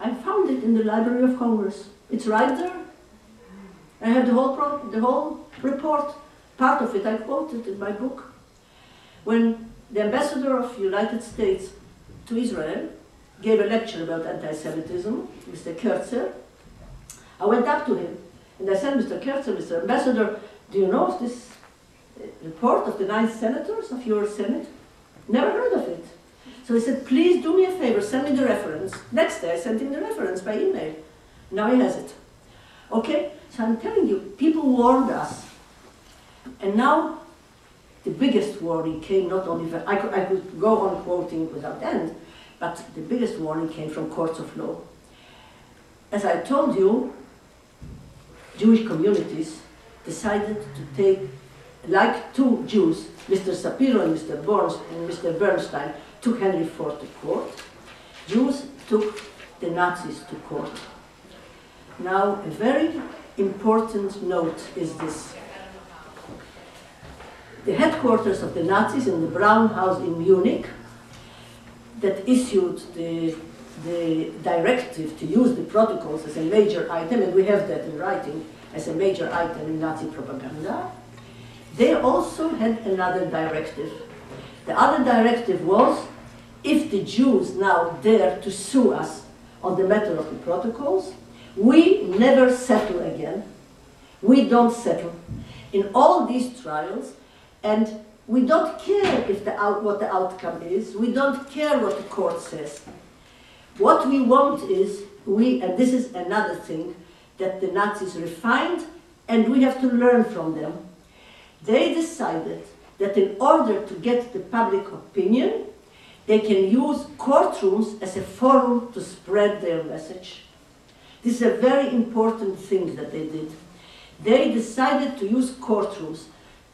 I found it in the Library of Congress. It's right there. I have the whole report. Part of it I quoted in my book. When the ambassador of the United States to Israel gave a lecture about anti-Semitism, Mr. Kertzer, I went up to him and I said, Mr. Kertzer, Mr. Ambassador, do you know of this report of the 9 senators of your Senate? Never heard of it. So he said, please do me a favor, send me the reference. Next day I sent him the reference by email. Now he has it. Okay? So I'm telling you, people warned us. And now the biggest warning came not only from, I could go on quoting without end, but the biggest warning came from courts of law. As I told you, Jewish communities decided to take, like 2 Jews, Mr. Sapiro and Mr. Borns and Mr. Bernstein, took Henry IV to court. Jews took the Nazis to court. Now, a very important note is this. The headquarters of the Nazis in the Brown House in Munich that issued the directive to use the protocols as a major item, and we have that in writing, as a major item in Nazi propaganda, they also had another directive. The other directive was, if the Jews now dare to sue us on the matter of the protocols, we never settle again. We don't settle. In all these trials, and we don't care if what the outcome is, we don't care what the court says. What we want is, and this is another thing that the Nazis refined, and we have to learn from them. They decided that in order to get the public opinion, they can use courtrooms as a forum to spread their message. This is a very important thing that they did. They decided to use courtrooms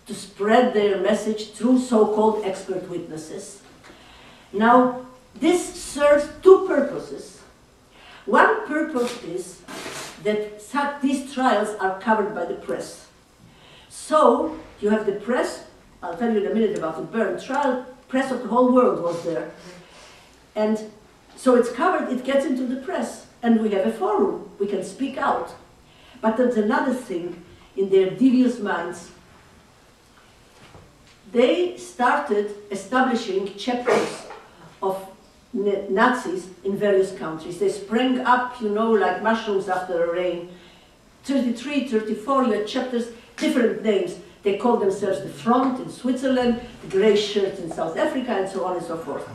to spread their message through so-called expert witnesses. Now, this serves 2 purposes. One purpose is that these trials are covered by the press. So, you have the press, I'll tell you in a minute about the Bern Trial, press of the whole world was there. And so it's covered, it gets into the press, and we have a forum, we can speak out. But there's another thing in their devious minds. they started establishing chapters of Nazis in various countries. They sprang up, you know, like mushrooms after a rain. 33, 34, you had chapters, different names. They called themselves the Front in Switzerland, the Grey Shirts in South Africa, and so on and so forth.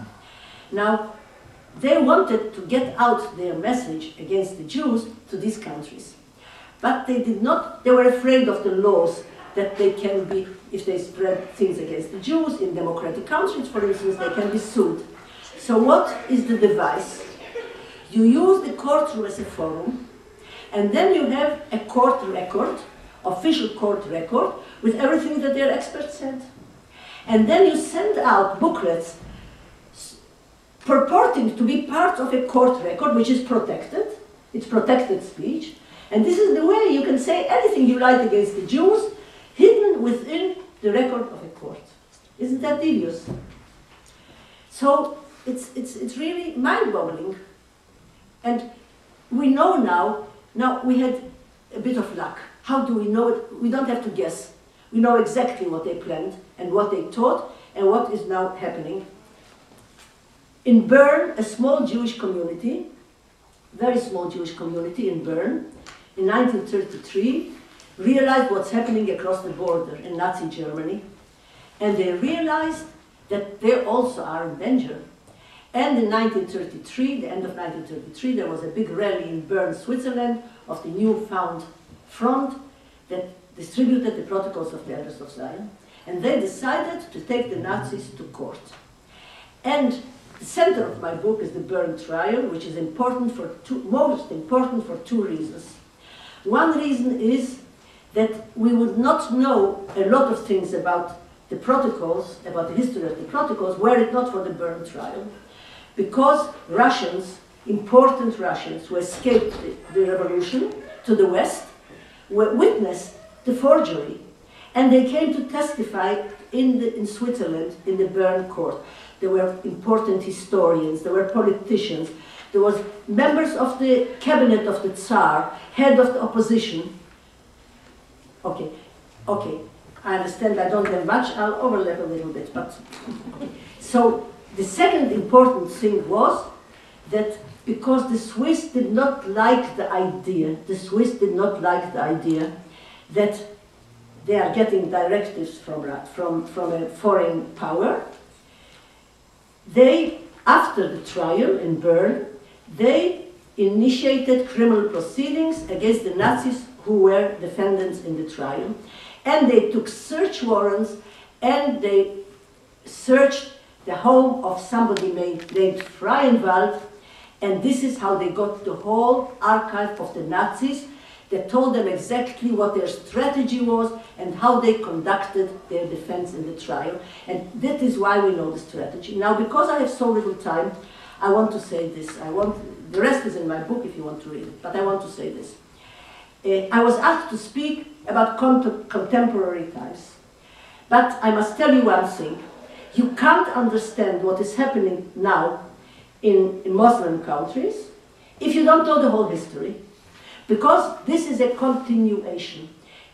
Now, they wanted to get out their message against the Jews to these countries. But they did not, they were afraid of the laws that they can be, if they spread things against the Jews in democratic countries, for instance, they can be sued. So what is the device? You use the courtroom as a forum, and then you have a court record, official court record, with everything that their experts said. And then you send out booklets purporting to be part of a court record, which is protected. It's protected speech. And this is the way you can say anything you like against the Jews, hidden within the record of a court. Isn't that devious? So it's really mind-boggling. And we know now we had a bit of luck. How do we know it? We don't have to guess. We know exactly what they planned and what they taught and what is now happening. In Bern, a small Jewish community, very small Jewish community in Bern, in 1933, realized what's happening across the border in Nazi Germany, and they realized that they also are in danger. And in 1933, the end of 1933, there was a big rally in Bern, Switzerland, of the newfound front that distributed the protocols of the Elders of Zion, and they decided to take the Nazis to court. And the center of my book is the Bern Trial, which is most important for two reasons. One reason is that we would not know a lot of things about the protocols, about the history of the protocols, were it not for the Bern Trial, because Russians, important Russians who escaped the revolution to the West, witnessed the forgery, and they came to testify in Switzerland in the Bern court. There were important historians, there were politicians, there was members of the cabinet of the Tsar, head of the opposition. Okay, I understand I don't have much, I'll overlap a little bit, but so the second important thing was that because the Swiss did not like the idea, that they are getting directives from a foreign power, they, after the trial in Bern, they initiated criminal proceedings against the Nazis who were defendants in the trial, and they took search warrants and they searched the home of somebody named Freienwald, and this is how they got the whole archive of the Nazis. They told them exactly what their strategy was and how they conducted their defense in the trial. And that is why we know the strategy. Now, because I have so little time, I want to say this. The rest is in my book if you want to read it, but I want to say this. I was asked to speak about contemporary times. But I must tell you one thing. You can't understand what is happening now in Muslim countries if you don't know the whole history. Because this is a continuation.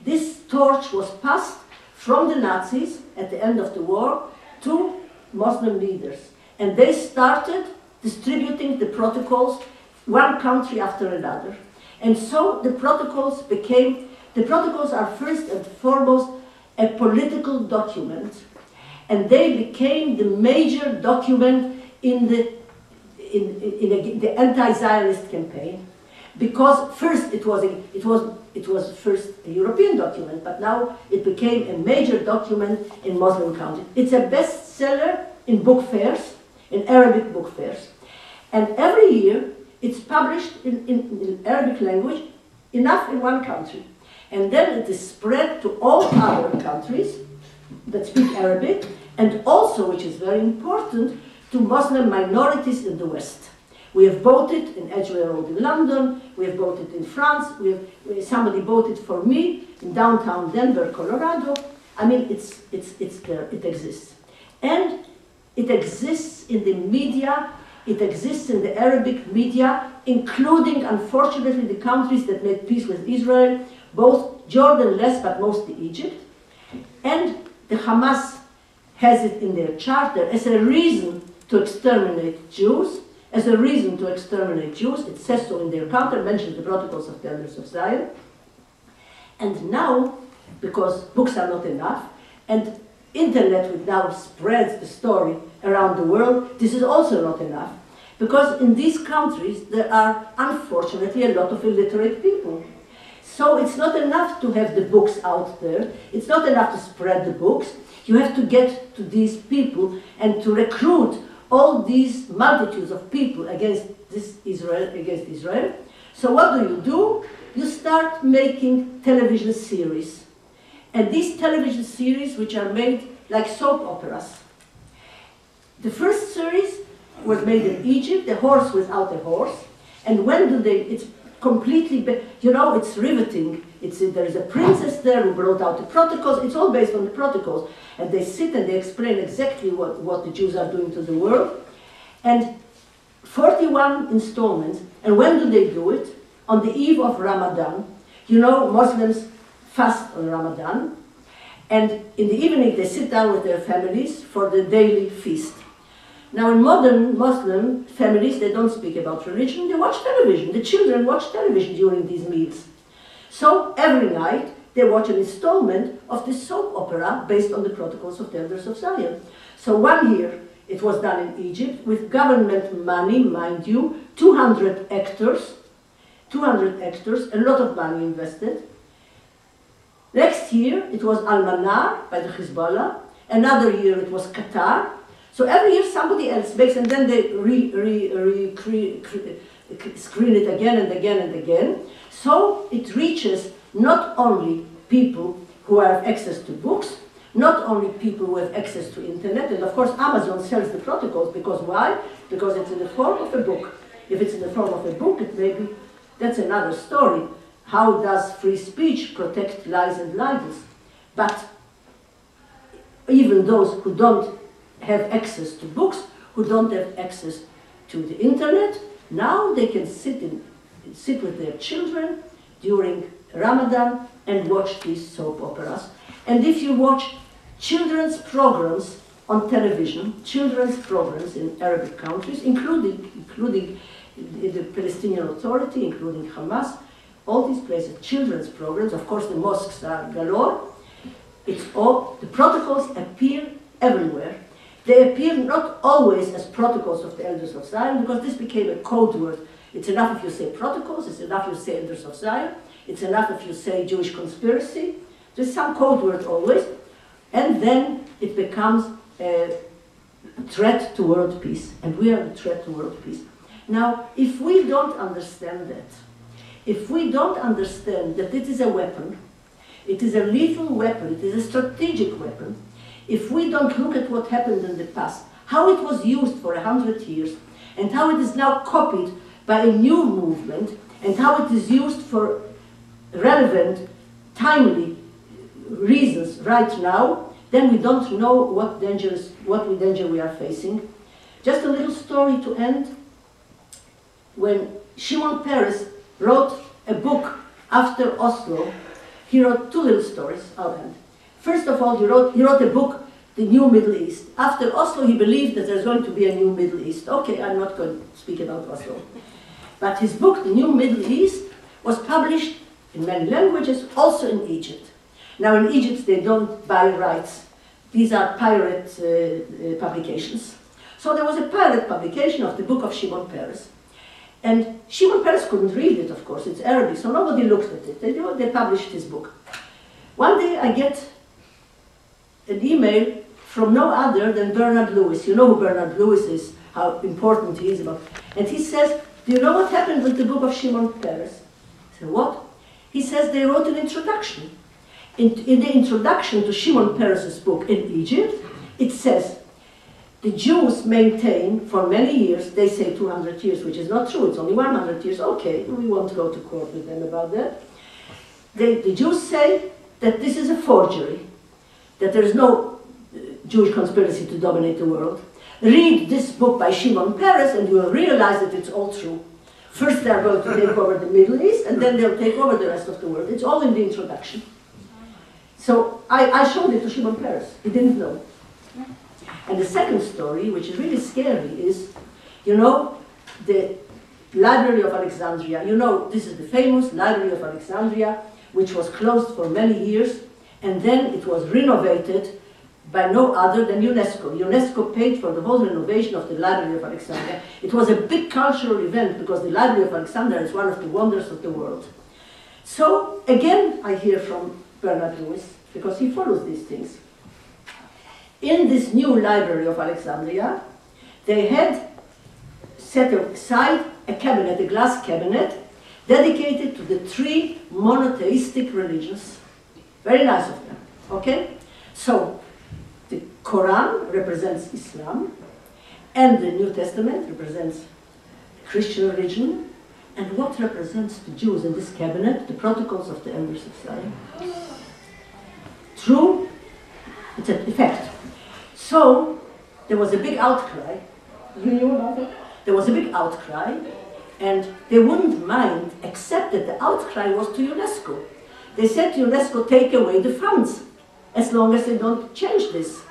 This torch was passed from the Nazis at the end of the war to Muslim leaders. And they started distributing the protocols, one country after another. And so the protocols are first and foremost a political document. And they became the major document in the anti-Zionist campaign. Because first it was first a European document, but now it became a major document in Muslim countries. It's a bestseller in book fairs, in Arabic book fairs. And every year it's published in Arabic language, enough in one country. And then it is spread to all other countries that speak Arabic, and also, which is very important, to Muslim minorities in the West. We have bought it in Edgware Road in London, we have bought it in France, somebody bought it for me in downtown Denver, Colorado. I mean, it's there, it exists. And it exists in the media, it exists in the Arabic media, including, unfortunately, the countries that made peace with Israel, both Jordan less, but mostly Egypt. And the Hamas has it in their charter as a reason to exterminate Jews, as a reason to exterminate Jews. It says so in their charter, mentions the Protocols of the Elders of Zion. And now, because books are not enough, and internet which now spreads the story around the world, this is also not enough. Because in these countries there are unfortunately a lot of illiterate people. So it's not enough to have the books out there, it's not enough to spread the books, you have to get to these people and to recruit all these multitudes of people against Israel. So what do? You start making television series. And these television series, which are made like soap operas. The first series was made in Egypt, The Horse Without a Horse. And when do they, it's completely, you know, it's riveting. There is a princess there who brought out the protocols. It's all based on the protocols. And they sit and they explain exactly what the Jews are doing to the world. And 41 installments. And when do they do it? On the eve of Ramadan. You know, Muslims fast on Ramadan. And in the evening they sit down with their families for the daily feast. Now in modern Muslim families, they don't speak about religion, they watch television. The children watch television during these meals. So every night they watch an installment of this soap opera based on the Protocols of the Elders of Zion. So one year it was done in Egypt with government money, mind you, 200 actors, a lot of money invested. Next year it was Al-Manar by the Hezbollah, another year it was Qatar. So every year somebody else makes, and then they screen it again and again and again. So it reaches not only people who have access to books, not only people who have access to internet, and of course Amazon sells the protocols, because why? Because it's in the form of a book. If it's in the form of a book, it may be, that's another story. How does free speech protect lies and libels? But even those who don't have access to books, who don't have access to the internet, now they can sit with their children during Ramadan and watch these soap operas. And if you watch children's programs on television, children's programs in Arabic countries, including the Palestinian Authority, including Hamas, all these places, children's programs, of course the mosques are galore, it's all, the protocols appear everywhere. They appear not always as protocols of the Elders of Zion, because this became a code word. It's enough if you say protocols, it's enough if you say Elders of Zion, it's enough if you say Jewish conspiracy. There's some code word always, and then it becomes a threat to world peace, and we are a threat to world peace. Now, if we don't understand that, if we don't understand that it is a weapon, it is a lethal weapon, it is a strategic weapon, if we don't look at what happened in the past, how it was used for 100 years, and how it is now copied by a new movement, and how it is used for relevant, timely reasons right now, then we don't know what danger we are facing. Just a little story to end. When Shimon Peres wrote a book after Oslo, he wrote two little stories, I'll end. First of all, he wrote a book, The New Middle East. After Oslo, he believed that there's going to be a new Middle East. Okay, I'm not going to speak about Oslo. But his book, The New Middle East, was published in many languages, also in Egypt. Now in Egypt, they don't buy rights. These are pirate publications. So there was a pirate publication of the book of Shimon Peres. And Shimon Peres couldn't read it, of course, it's Arabic, so nobody looked at it. They published his book. One day I get an email from no other than Bernard Lewis. You know who Bernard Lewis is, how important he is about. And he says, do you know what happened with the book of Shimon Peres? I said, what? He says they wrote an introduction. In the introduction to Shimon Peres' book in Egypt, it says, the Jews maintain for many years, they say 200 years, which is not true, it's only 100 years, okay, we won't go to court with them about that. The Jews say that this is a forgery, that there is no Jewish conspiracy to dominate the world. Read this book by Shimon Peres and you will realize that it's all true. First they're going to take over the Middle East and then they'll take over the rest of the world. It's all in the introduction. So I showed it to Shimon Peres, he didn't know. And the second story, which is really scary, is, you know, the Library of Alexandria. You know, this is the famous Library of Alexandria, which was closed for many years, and then it was renovated by no other than UNESCO. UNESCO paid for the whole renovation of the Library of Alexandria. It was a big cultural event because the Library of Alexandria is one of the wonders of the world. So, again, I hear from Bernard Lewis, because he follows these things. In this new Library of Alexandria, they had set aside a cabinet, a glass cabinet, dedicated to the 3 monotheistic religions. Very nice of them, okay? So, the Quran represents Islam, and the New Testament represents the Christian religion, and what represents the Jews in this cabinet? The protocols of the Elders of Zion. True, it's an effect. So, there was a big outcry. You knew about it? There was a big outcry, and they wouldn't mind, except that the outcry was to UNESCO. They said to UNESCO, take away the funds, as long as they don't change this.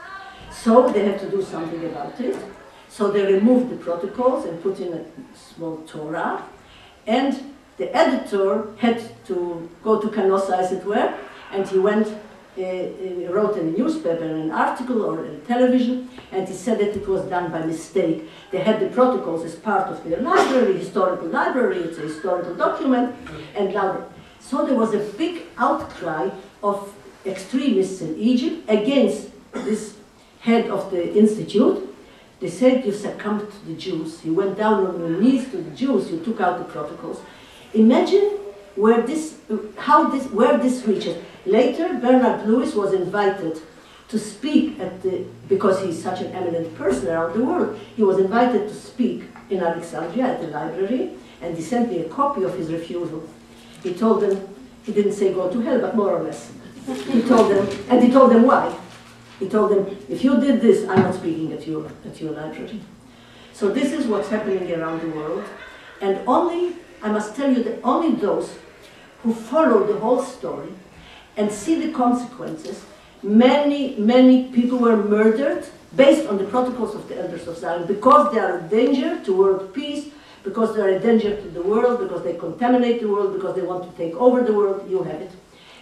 So they had to do something about it. So they removed the protocols and put in a small Torah, and the editor had to go to Canossa, as it were, and he went, wrote in a newspaper, an article or in television, and he said that it was done by mistake. They had the protocols as part of their library, historical library, it's a historical document, and now, so there was a big outcry of extremists in Egypt against this head of the institute. They said, you succumbed to the Jews. You went down on your knees to the Jews, you took out the protocols. Imagine where where this reaches. Later, Bernard Lewis was invited to speak at because he's such an eminent person around the world, he was invited to speak in Alexandria at the library, and he sent me a copy of his refusal. He told them, he didn't say go to hell, but more or less. He told them, and he told them why. He told them, if you did this, I'm not speaking at your library. So this is what's happening around the world, and only, I must tell you that only those who follow the whole story and see the consequences. Many people were murdered based on the protocols of the Elders of Zion because they are a danger to world peace, because they are a danger to the world, because they contaminate the world, because they want to take over the world. You have it.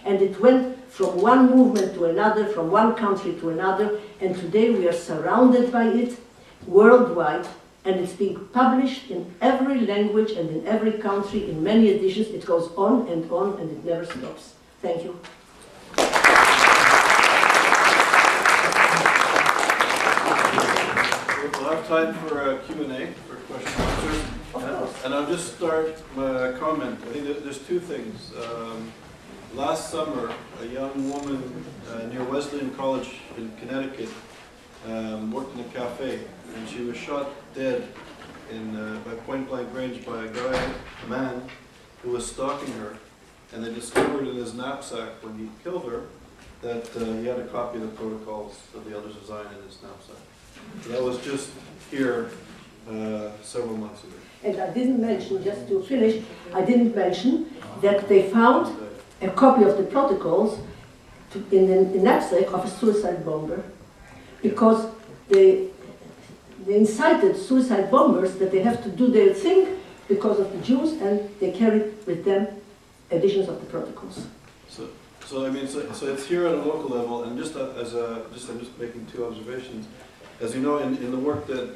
And it went from one movement to another, from one country to another, and today we are surrounded by it worldwide, and it's being published in every language and in every country, in many editions. It goes on, and it never stops. Thank you. We'll have time for Q&A, for questions and answers. And I'll just start my comment. I think there's 2 things. Last summer, a young woman near Wesleyan College in Connecticut worked in a cafe, and she was shot dead by point-blank range by a man who was stalking her. And they discovered in his knapsack when he killed her that he had a copy of the protocols of the Elders of Zion in his knapsack. So that was just here several months ago. And I didn't mention, just to finish, I didn't mention that they found a copy of the protocols in the knapsack of a suicide bomber, because they incited suicide bombers that they have to do their thing because of the Jews, and they carried with them editions of the protocols. So I mean, so it's here at a local level, and I'm just making 2 observations. As you know, in the work that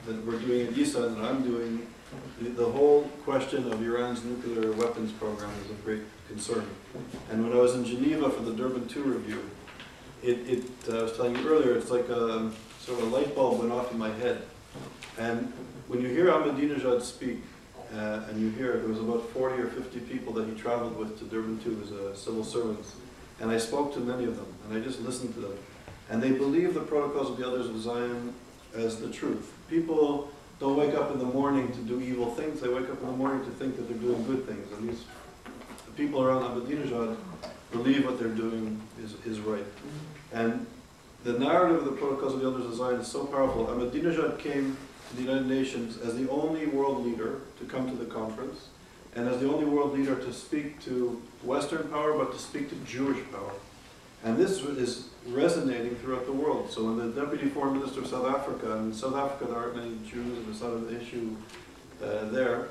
we're doing at YIISA and that I'm doing, the whole question of Iran's nuclear weapons program is of great concern. And when I was in Geneva for the Durban II review, I was telling you earlier, it's like sort of a light bulb went off in my head. And when you hear Ahmadinejad speak, and you hear there was about 40 or 50 people that he traveled with to Durban II as civil servants, and I spoke to many of them, and I just listened to them. And they believe the protocols of the Elders of Zion as the truth. People don't wake up in the morning to do evil things, they wake up in the morning to think that they're doing good things. And these people around Ahmadinejad believe what they're doing is right. And the narrative of the protocols of the Elders of Zion is so powerful. Ahmadinejad came to the United Nations as the only world leader to come to the conference, and as the only world leader to speak to Western power, but to speak to Jewish power. And this is resonating throughout the world. So when the Deputy Foreign Minister of South Africa, and in South Africa there aren't many Jews, and it's not an issue there,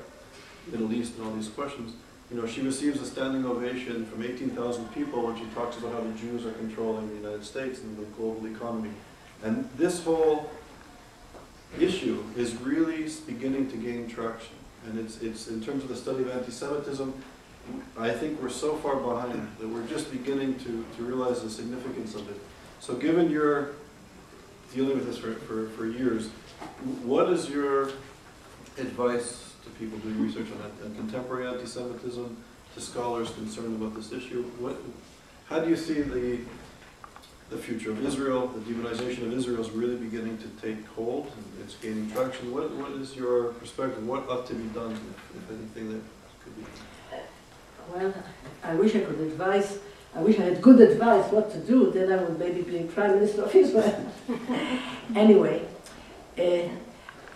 Middle East and all these questions, you know, she receives a standing ovation from 18,000 people when she talks about how the Jews are controlling the United States and the global economy. And this whole issue is really beginning to gain traction. And it's in terms of the study of anti-Semitism, I think we're so far behind that we're just beginning to realize the significance of it. So given you're dealing with this for years, what is your advice to people doing research on contemporary anti-Semitism, to scholars concerned about this issue? How do you see the future of Israel, the demonization of Israel is really beginning to take hold, and it's gaining traction? What is your perspective? What ought to be done, if anything, that could be done? Well, I wish I could advise, I wish I had good advice what to do, then I would maybe be Prime Minister of Israel. Anyway,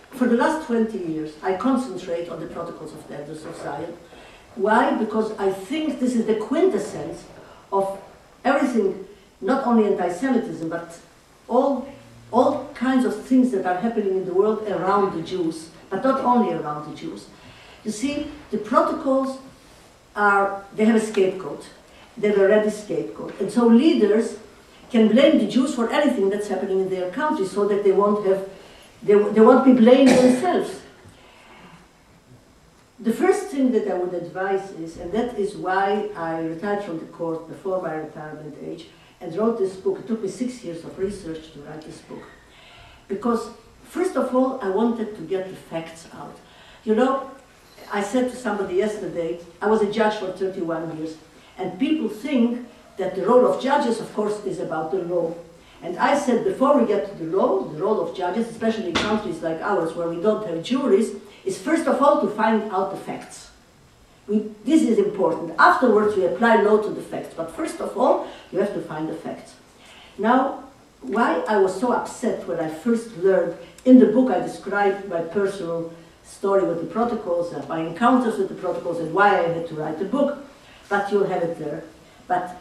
for the last 20 years, I concentrate on the protocols of the Elders of Zion. Why? Because I think this is the quintessence of everything, not only anti-Semitism, but all kinds of things that are happening in the world around the Jews, but not only around the Jews. You see, the protocols they have a scapegoat. They have a ready scapegoat. And so leaders can blame the Jews for anything that's happening in their country so that they won't be blamed themselves. The first thing that I would advise is, and that is why I retired from the court before my retirement age and wrote this book. It took me 6 years of research to write this book. Because, first of all, I wanted to get the facts out. You know, I said to somebody yesterday, I was a judge for 31 years, and people think that the role of judges, of course, is about the law. And I said, before we get to the role of judges, especially in countries like ours where we don't have juries, is first of all to find out the facts. This is important. Afterwards, we apply law to the facts, but first of all, you have to find the facts. Now, why I was so upset when I first learned, in the book I described my personal story with the protocols, and my encounters with the protocols, and why I had to write the book, but you'll have it there. But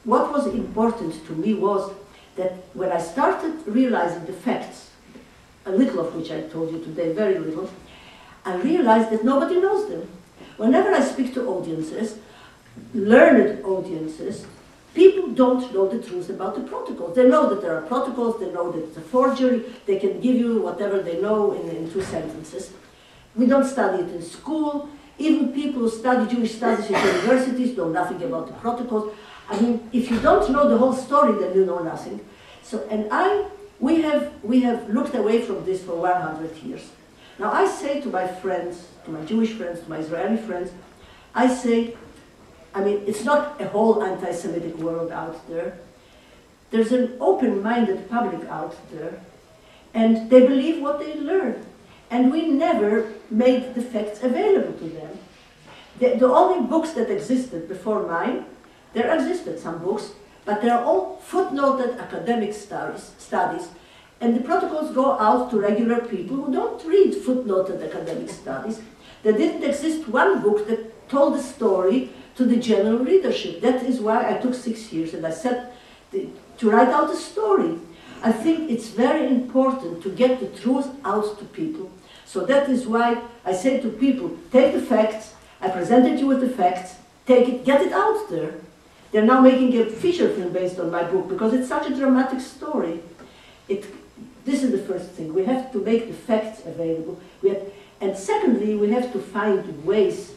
what was important to me was that when I started realizing the facts, a little of which I told you today, very little, I realized that nobody knows them. Whenever I speak to audiences, learned audiences, people don't know the truth about the protocols. They know that there are protocols, they know that it's a forgery, they can give you whatever they know in 2 sentences. We don't study it in school. Even people who study Jewish studies in universities know nothing about the protocols. I mean, if you don't know the whole story, then you know nothing. So, and we have looked away from this for 100 years. Now I say to my friends, to my Jewish friends, to my Israeli friends, I say, I mean, it's not a whole anti-Semitic world out there. There's an open-minded public out there, and they believe what they learn. And we never made the facts available to them. The only books that existed before mine, there existed some books, but they're all footnoted academic studies, and the protocols go out to regular people who don't read footnoted academic studies. There didn't exist one book that told the story to the general readership. That is why I took 6 years, and I said to write out a story. I think it's very important to get the truth out to people. So that is why I say to people, take the facts, I presented you with the facts, take it, get it out there. They're now making a feature film based on my book because it's such a dramatic story. This is the first thing. We have to make the facts available. And secondly, we have to find ways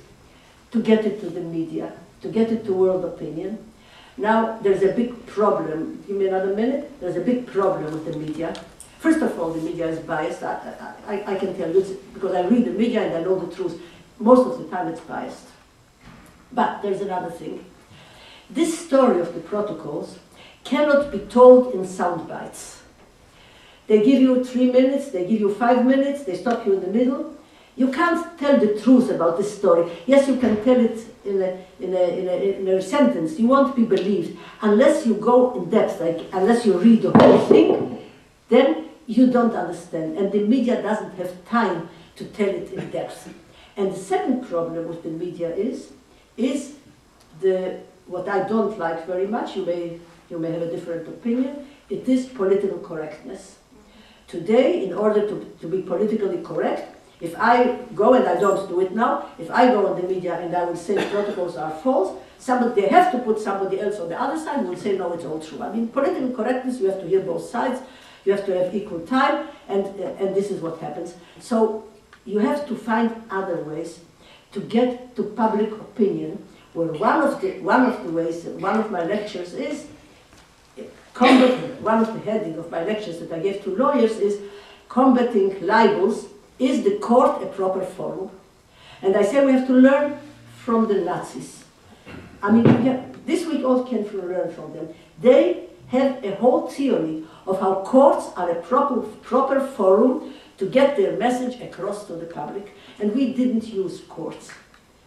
to get it to the media, to get it to world opinion. Now, there's a big problem. Give me another minute. There's a big problem with the media. First of all, the media is biased. I can tell you, because I read the media and I know the truth. Most of the time it's biased. But there's another thing. This story of the protocols cannot be told in sound bites. They give you 3 minutes, they give you 5 minutes, they stop you in the middle. You can't tell the truth about this story. Yes, you can tell it in a sentence. You won't be believed unless you go in depth, like unless you read the whole thing, then you don't understand. And the media doesn't have time to tell it in depth. And the second problem with the media is what I don't like very much, you may have a different opinion, it is political correctness. Today, in order to be politically correct, if I go, and I don't do it now, if I go on the media and I will say protocols are false, they have to put somebody else on the other side who will say, no, it's all true. I mean, political correctness, you have to hear both sides, you have to have equal time, and this is what happens. So you have to find other ways to get to public opinion, where one of the ways, one of my lectures is, one of the heading of my lectures that I gave to lawyers is combating libels. Is the court a proper forum? And I say we have to learn from the Nazis. I mean, this we all can learn from them. They have a whole theory of how courts are a proper forum to get their message across to the public. And we didn't use courts.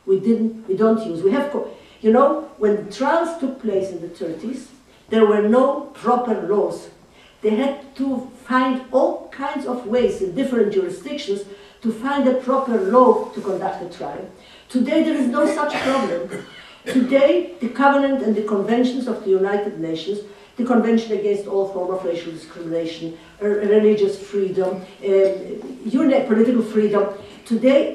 We don't use. You know, when trials took place in the 30s, there were no proper laws. They had to find all kinds of ways in different jurisdictions to find a proper law to conduct a trial. Today there is no such problem. Today the Covenant and the Conventions of the United Nations, the Convention Against All Forms of Racial Discrimination, religious freedom, political freedom, today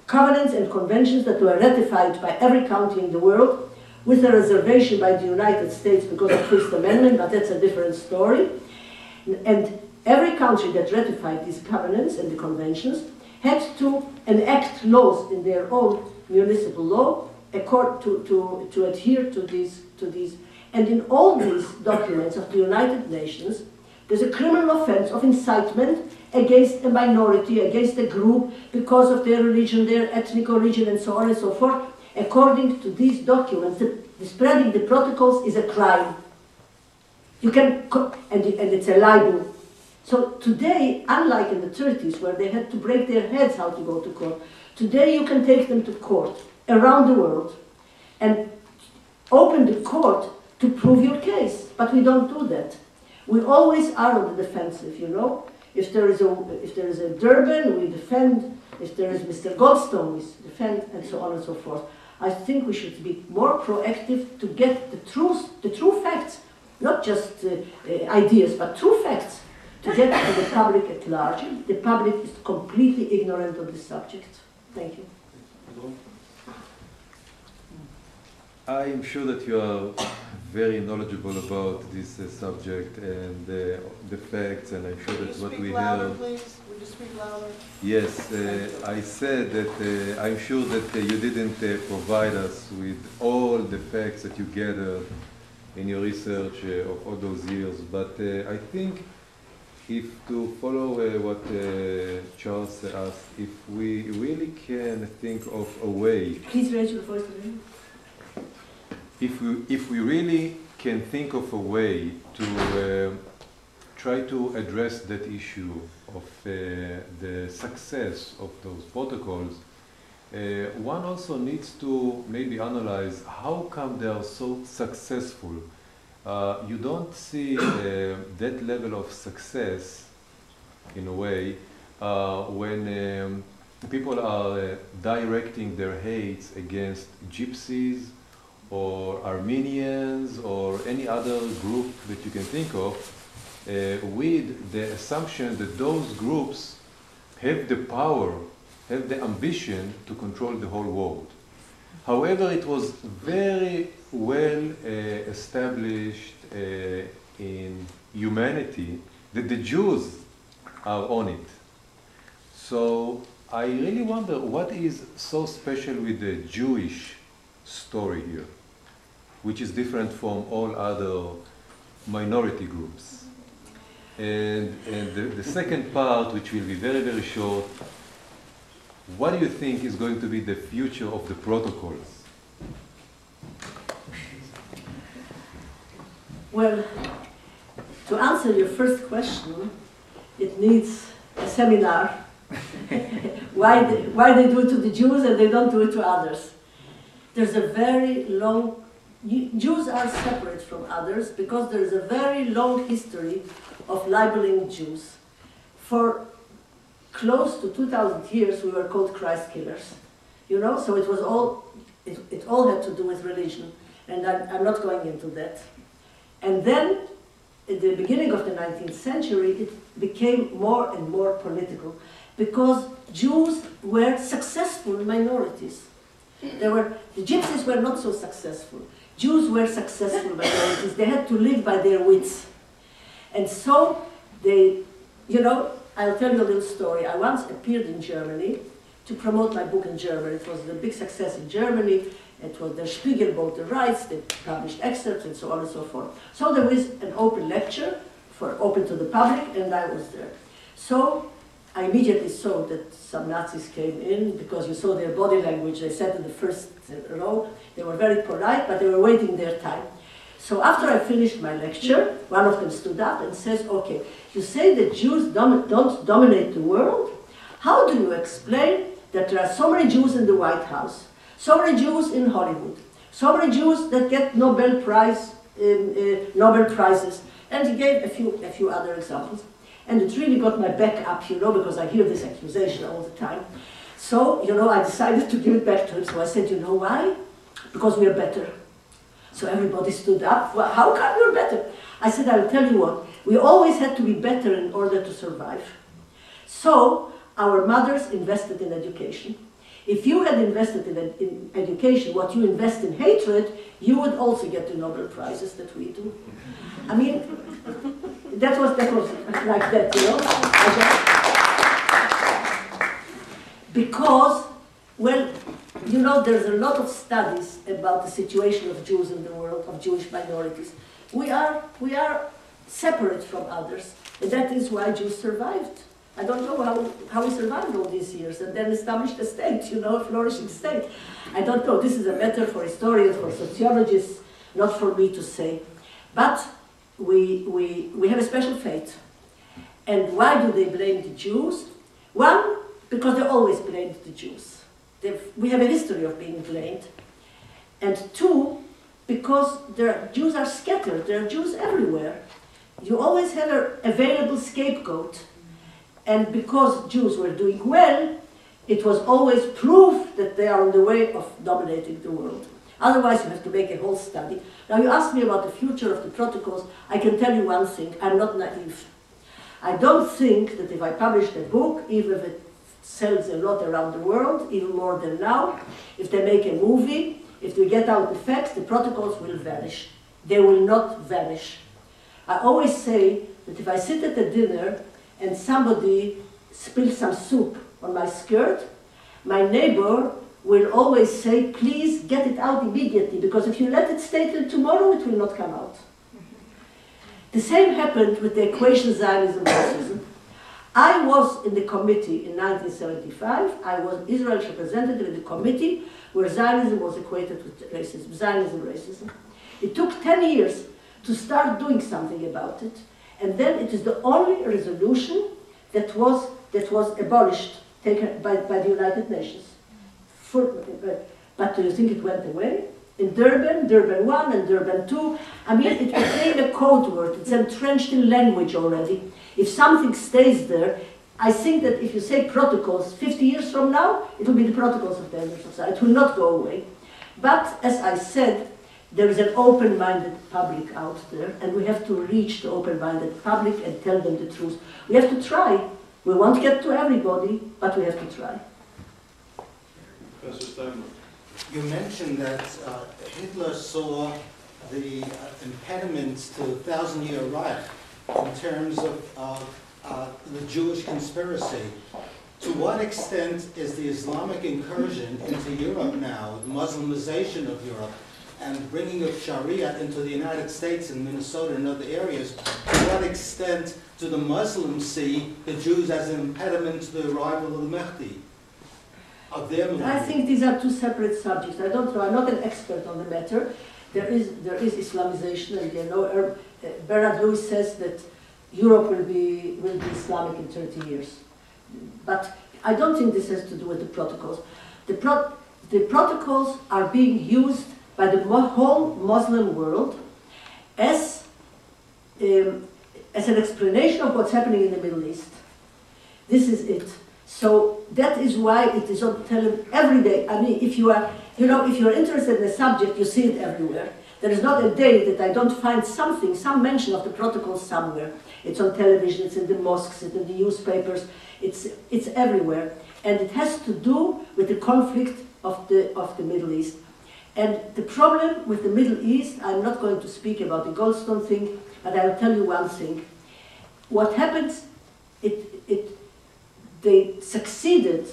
covenants and conventions that were ratified by every country in the world, with a reservation by the United States because of the First Amendment, but that's a different story. And every country that ratified these covenants and the conventions had to enact laws in their own municipal law to adhere to these. And in all these documents of the United Nations, there's a criminal offense of incitement against a minority, against a group, because of their religion, their ethnic origin, and so on and so forth. According to these documents, the spreading the protocols is a crime. You can, and it's a libel. So today, unlike in the 30s, where they had to break their heads how to go to court, today you can take them to court around the world and open the court to prove your case. But we don't do that. We always are on the defensive, you know. If there is a Durban, we defend. If there is Mr. Goldstone, we defend, and so on and so forth. I think we should be more proactive to get the true facts, not just ideas, but true facts, to get to the public at large. The public is completely ignorant of this subject. Thank you. I am sure that you are very knowledgeable about this subject and the facts, and I'm sure that what we heard. Please? Would you speak louder? Yes, I said that I'm sure that you didn't provide us with all the facts that you gathered in your research of all those years, but I think if to follow what Charles asked, if we really can think of a way. Please raise your voice again. If we really can think of a way to try to address that issue of the success of those protocols, one also needs to maybe analyze how come they are so successful. You don't see that level of success, in a way, when people are directing their hates against gypsies, or Armenians, or any other group that you can think of, with the assumption that those groups have the power, have the ambition to control the whole world. However, it was very well established in humanity that the Jews are on it. So I really wonder what is so special with the Jewish story here, which is different from all other minority groups. And the second part, which will be very, very short, what do you think is going to be the future of the protocols? Well, to answer your first question, it needs a seminar. why they do it to the Jews and they don't do it to others. There's a very long, Jews are separate from others because there is a very long history of libeling Jews. For close to 2,000 years we were called Christ killers. You know, so it was all, it all had to do with religion. And I'm not going into that. And then, at the beginning of the 19th century, it became more and more political because Jews were successful minorities. The Gypsies were not so successful. Jews were successful minorities. They had to live by their wits. And so they, you know, I'll tell you a little story. I once appeared in Germany to promote my book in German. It was a big success in Germany. It was the Spiegel bought the rights, they published excerpts and so on and so forth. So there was an open lecture, open to the public, and I was there. So I immediately saw that some Nazis came in because you saw their body language. They sat in the first row. They were very polite, but they were waiting their time. So after I finished my lecture, one of them stood up and says, okay, you say that Jews don't dominate the world. How do you explain that there are so many Jews in the White House, so many Jews in Hollywood, so many Jews that get Nobel Prizes, and he gave a few other examples. And it really got my back up, you know, because I hear this accusation all the time. So, you know, I decided to give it back to him. So I said, you know why? Because we are better. So everybody stood up. Well, how come we're better? I said, I'll tell you what. We always had to be better in order to survive. So our mothers invested in education. If you had invested in education what you invest in hatred, you would also get the Nobel Prizes that we do. I mean, that was like that, you know? Because, well, you know, there's a lot of studies about the situation of Jews in the world, of Jewish minorities. We are separate from others, and that is why Jews survived. I don't know how we survived all these years and then established a state, you know, a flourishing state. I don't know. This is a matter for historians, for sociologists, not for me to say. But we have a special fate. And why do they blame the Jews? One, because they always blamed the Jews. We have a history of being blamed. And two, because Jews are scattered. There are Jews everywhere. You always have an available scapegoat. And because Jews were doing well, it was always proof that they are on the way of dominating the world. Otherwise, you have to make a whole study. Now, you asked me about the future of the protocols. I can tell you one thing. I'm not naive. I don't think that if I publish a book, even if it sells a lot around the world, even more than now, if they make a movie, if they get out the facts, the protocols will vanish. They will not vanish. I always say that if I sit at a dinner and somebody spills some soup on my skirt, my neighbor will always say, please get it out immediately, because if you let it stay till tomorrow, it will not come out. The same happened with the equation Zionism racism. I was in the committee in 1975. I was Israel's representative in the committee where Zionism was equated with racism, Zionism racism. It took 10 years to start doing something about it. And then it is the only resolution that was abolished, taken by the United Nations. But do you think it went away? In Durban 1 and Durban 2, I mean, it became a code word. It's entrenched in language already. If something stays there, I think that if you say protocols 50 years from now, it will be the protocols of the Elders of Zion. It will not go away. But as I said, there is an open-minded public out there, and we have to reach the open-minded public and tell them the truth. We have to try. We won't get to everybody, but we have to try. Professor Steinman. You mentioned that Hitler saw the impediments to the 1,000-year Reich in terms of the Jewish conspiracy. To what extent is the Islamic incursion into Europe now, the Muslimization of Europe, and bringing of Sharia into the United States and Minnesota and other areas, to what extent do the Muslims see the Jews as an impediment to the arrival of the Mahdi? I think these are two separate subjects. I don't know. I'm not an expert on the matter. There is Islamization, and you know, Bernard Lewis says that Europe will be Islamic in 30 years. But I don't think this has to do with the protocols. The protocols are being used by the whole Muslim world as an explanation of what's happening in the Middle East. This is it. So that is why it is on television every day. I mean, if you are You know, if you're interested in a subject, you see it everywhere. There is not a day that I don't find something, some mention of the protocols somewhere. It's on television, it's in the mosques, it's in the newspapers, it's everywhere. And it has to do with the conflict of the Middle East. And the problem with the Middle East, I'm not going to speak about the Goldstone thing, but I'll tell you one thing. What happens, they succeeded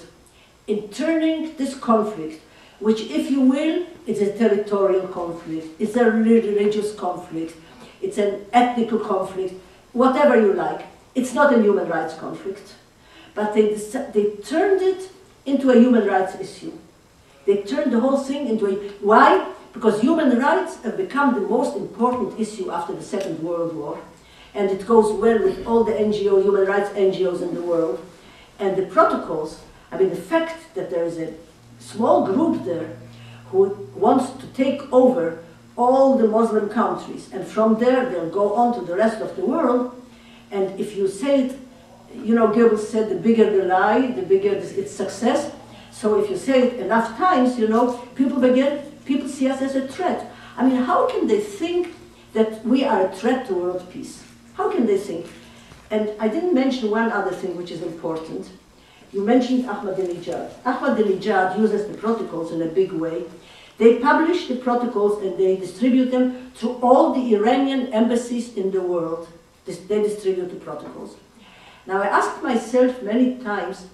in turning this conflict, which, if you will, is a territorial conflict, it's a religious conflict, it's an ethnical conflict, whatever you like. It's not a human rights conflict. But they turned it into a human rights issue. They turned the whole thing into a... Why? Because human rights have become the most important issue after the Second World War. And it goes well with all the NGOs, human rights NGOs in the world. And the protocols, I mean, the fact that there is a small group there who wants to take over all the Muslim countries, and from there they'll go on to the rest of the world. And if you say it, you know, Goebbels said the bigger the lie, the bigger its success. So if you say it enough times, you know, people see us as a threat. I mean, how can they think that we are a threat to world peace? How can they think? And I didn't mention one other thing which is important. You mentioned Ahmadinejad. Ahmadinejad uses the protocols in a big way. They publish the protocols and they distribute them to all the Iranian embassies in the world. They distribute the protocols. Now, I asked myself many times,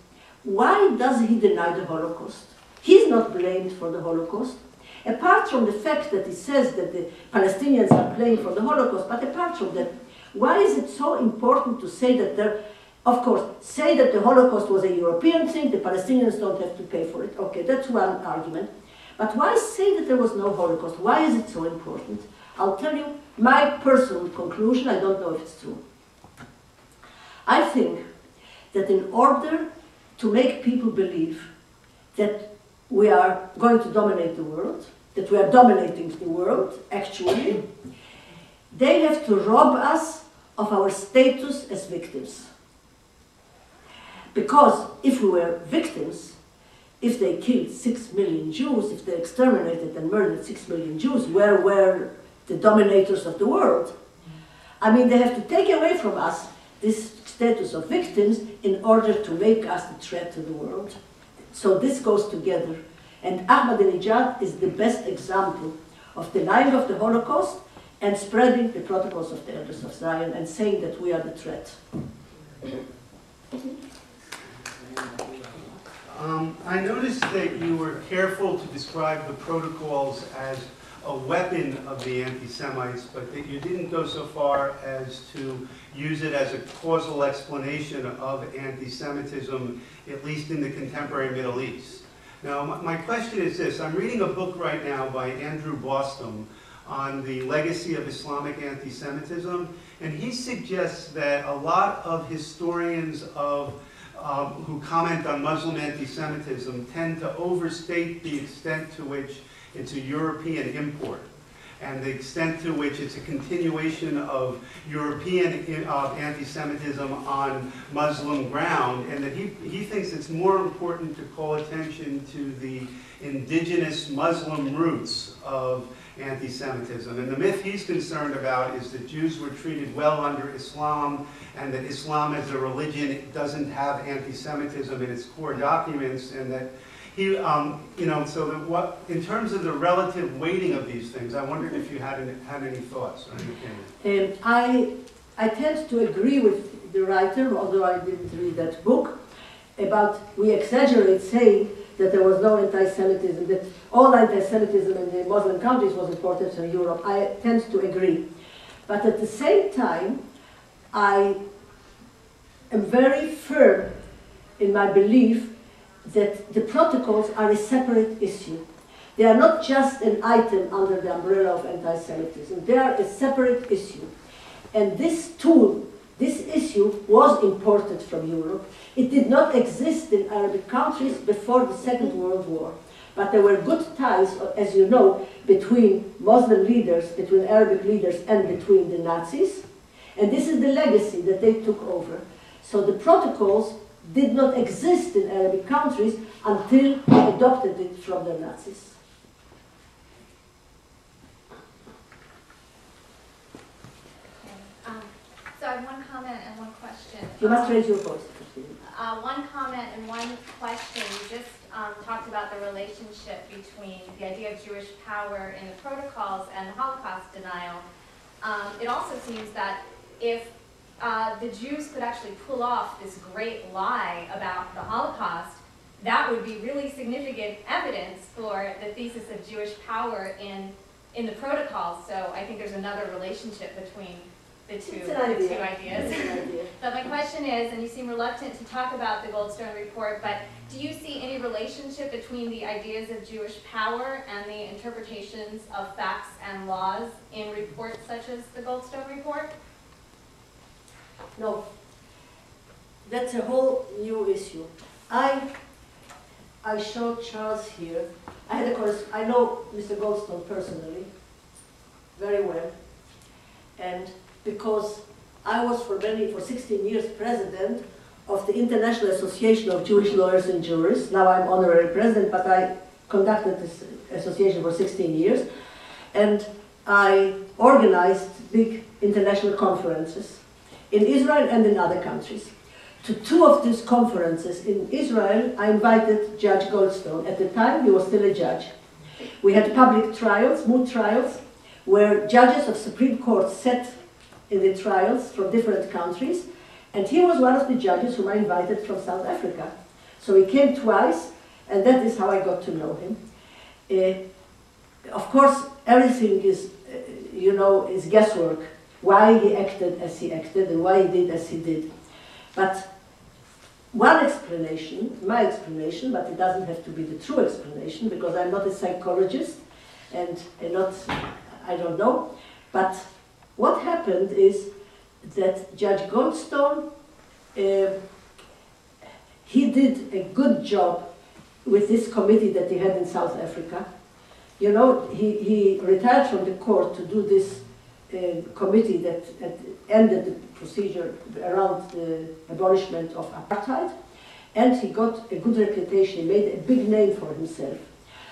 why does he deny the Holocaust? He's not blamed for the Holocaust. Apart from the fact that he says that the Palestinians are blamed for the Holocaust, but apart from that, why is it so important to say that of course, say that the Holocaust was a European thing, the Palestinians don't have to pay for it. Okay, that's one argument. But why say that there was no Holocaust? Why is it so important? I'll tell you my personal conclusion. I don't know if it's true. I think that in order to make people believe that we are going to dominate the world, that we are dominating the world, actually, they have to rob us of our status as victims. Because if we were victims, if they killed 6 million Jews, if they exterminated and murdered 6 million Jews, where were the dominators of the world? I mean, they have to take away from us this status of victims in order to make us a threat to the world. So this goes together. And Ahmadinejad is the best example of denying of the Holocaust and spreading the protocols of the Elders of Zion and saying that we are the threat. I noticed that you were careful to describe the protocols as a weapon of the anti-Semites, but that you didn't go so far as to use it as a causal explanation of anti-Semitism, at least in the contemporary Middle East. Now, my question is this. I'm reading a book right now by Andrew Bostom on the legacy of Islamic anti-Semitism, and he suggests that a lot of historians who comment on Muslim anti-Semitism tend to overstate the extent to which it's a European import and the extent to which it's a continuation of European anti-Semitism on Muslim ground, and that he thinks it's more important to call attention to the indigenous Muslim roots of anti-Semitism. And the myth he's concerned about is that Jews were treated well under Islam, and that Islam as a religion doesn't have anti-Semitism in its core documents, and that he, you know, so that what, in terms of the relative weighting of these things, I wondered if you had any thoughts or any opinion. I tend to agree with the writer, although I didn't read that book, about we exaggerate saying that there was no anti-Semitism, that all anti-Semitism in the Muslim countries was imported from Europe. I tend to agree. But at the same time, I am very firm in my belief that the protocols are a separate issue. They are not just an item under the umbrella of anti-Semitism. They are a separate issue. And this tool, this issue, was imported from Europe. It did not exist in Arabic countries before the Second World War. But there were good ties, as you know, between Muslim leaders, between Arabic leaders, and between the Nazis. And this is the legacy that they took over. So the protocols did not exist in Arabic countries until they adopted it from the Nazis. You must raise your voice. One comment and one question. You just talked about the relationship between the idea of Jewish power in the protocols and the Holocaust denial. It also seems that if the Jews could actually pull off this great lie about the Holocaust, that would be really significant evidence for the thesis of Jewish power in the protocols. So I think there's another relationship between the two ideas. But my question is, and you seem reluctant to talk about the Goldstone report, but do you see any relationship between the ideas of Jewish power and the interpretations of facts and laws in reports such as the Goldstone report? No. That's a whole new issue. I showed Charles here. I know Mr. Goldstone personally very well, and because I was for 16 years president of the International Association of Jewish Lawyers and Jurists. Now I'm honorary president, but I conducted this association for 16 years, and I organized big international conferences in Israel and in other countries. To two of these conferences in Israel, I invited Judge Goldstone. At the time, he was still a judge. We had public trials, moot trials, where judges of Supreme Court sat in the trials from different countries, and he was one of the judges whom I invited from South Africa. So he came twice, and that is how I got to know him. Of course, everything is, is guesswork, why he acted as he acted and why he did as he did. But one explanation, my explanation, but it doesn't have to be the true explanation because I'm not a psychologist and I don't know, but what happened is that Judge Goldstone, he did a good job with this committee that he had in South Africa. You know, he retired from the court to do this committee that ended the procedure around the abolishment of apartheid, and he got a good reputation. He made a big name for himself.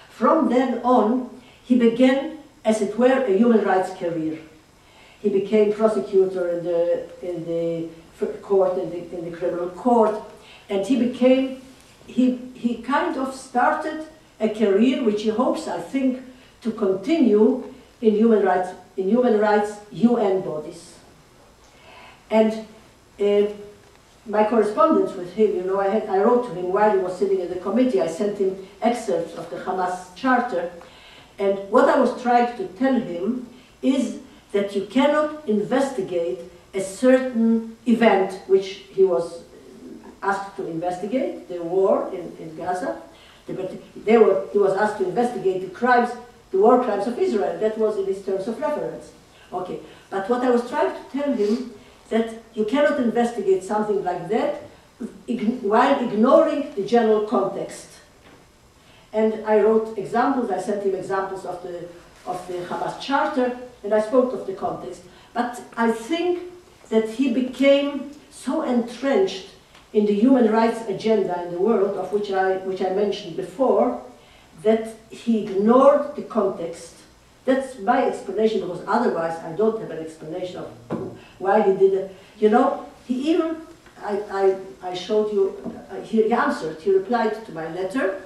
From then on, he began, as it were, a human rights career. He became prosecutor in the court, in the criminal court, and he kind of started a career which he hopes, I think, to continue in human rights UN bodies. And my correspondence with him, I wrote to him while he was sitting in the committee. I sent him excerpts of the Hamas charter, and what I was trying to tell him is that you cannot investigate a certain event which he was asked to investigate, the war in Gaza. He was asked to investigate the crimes, the war crimes of Israel. That was in his terms of reference. Okay, but what I was trying to tell him, that you cannot investigate something like that while ignoring the general context. And I wrote examples, I sent him examples of the Hamas charter, and I spoke of the context. But I think that he became so entrenched in the human rights agenda in the world, of which I mentioned before, that he ignored the context. That's my explanation, because otherwise I don't have an explanation of why he did it. He even, I showed you, he answered, he replied to my letter,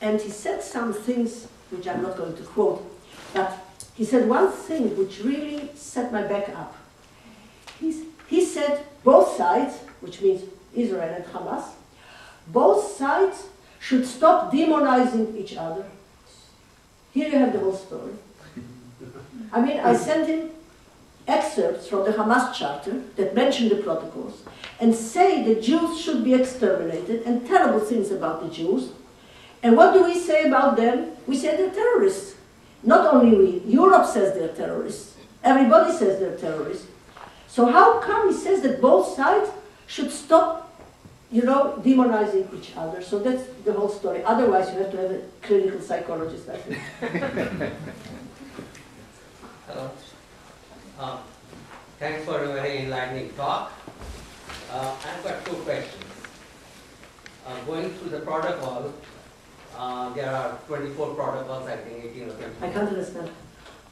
and he said some things which I'm not going to quote, but he said one thing which really set my back up. He said both sides, which means Israel and Hamas, both sides should stop demonizing each other. Here you have the whole story. I mean, I sent him excerpts from the Hamas charter that mention the protocols and say the Jews should be exterminated and terrible things about the Jews. And what do we say about them? We say they're terrorists. Not only we, Europe says they're terrorists. Everybody says they're terrorists. So how come he says that both sides should stop, demonizing each other? So that's the whole story. Otherwise, you have to have a clinical psychologist, I think. Hello. Thanks for a very enlightening talk. I've got two questions. Going through the protocol, there are 24 protocols, I think 18 or 20. I can't understand.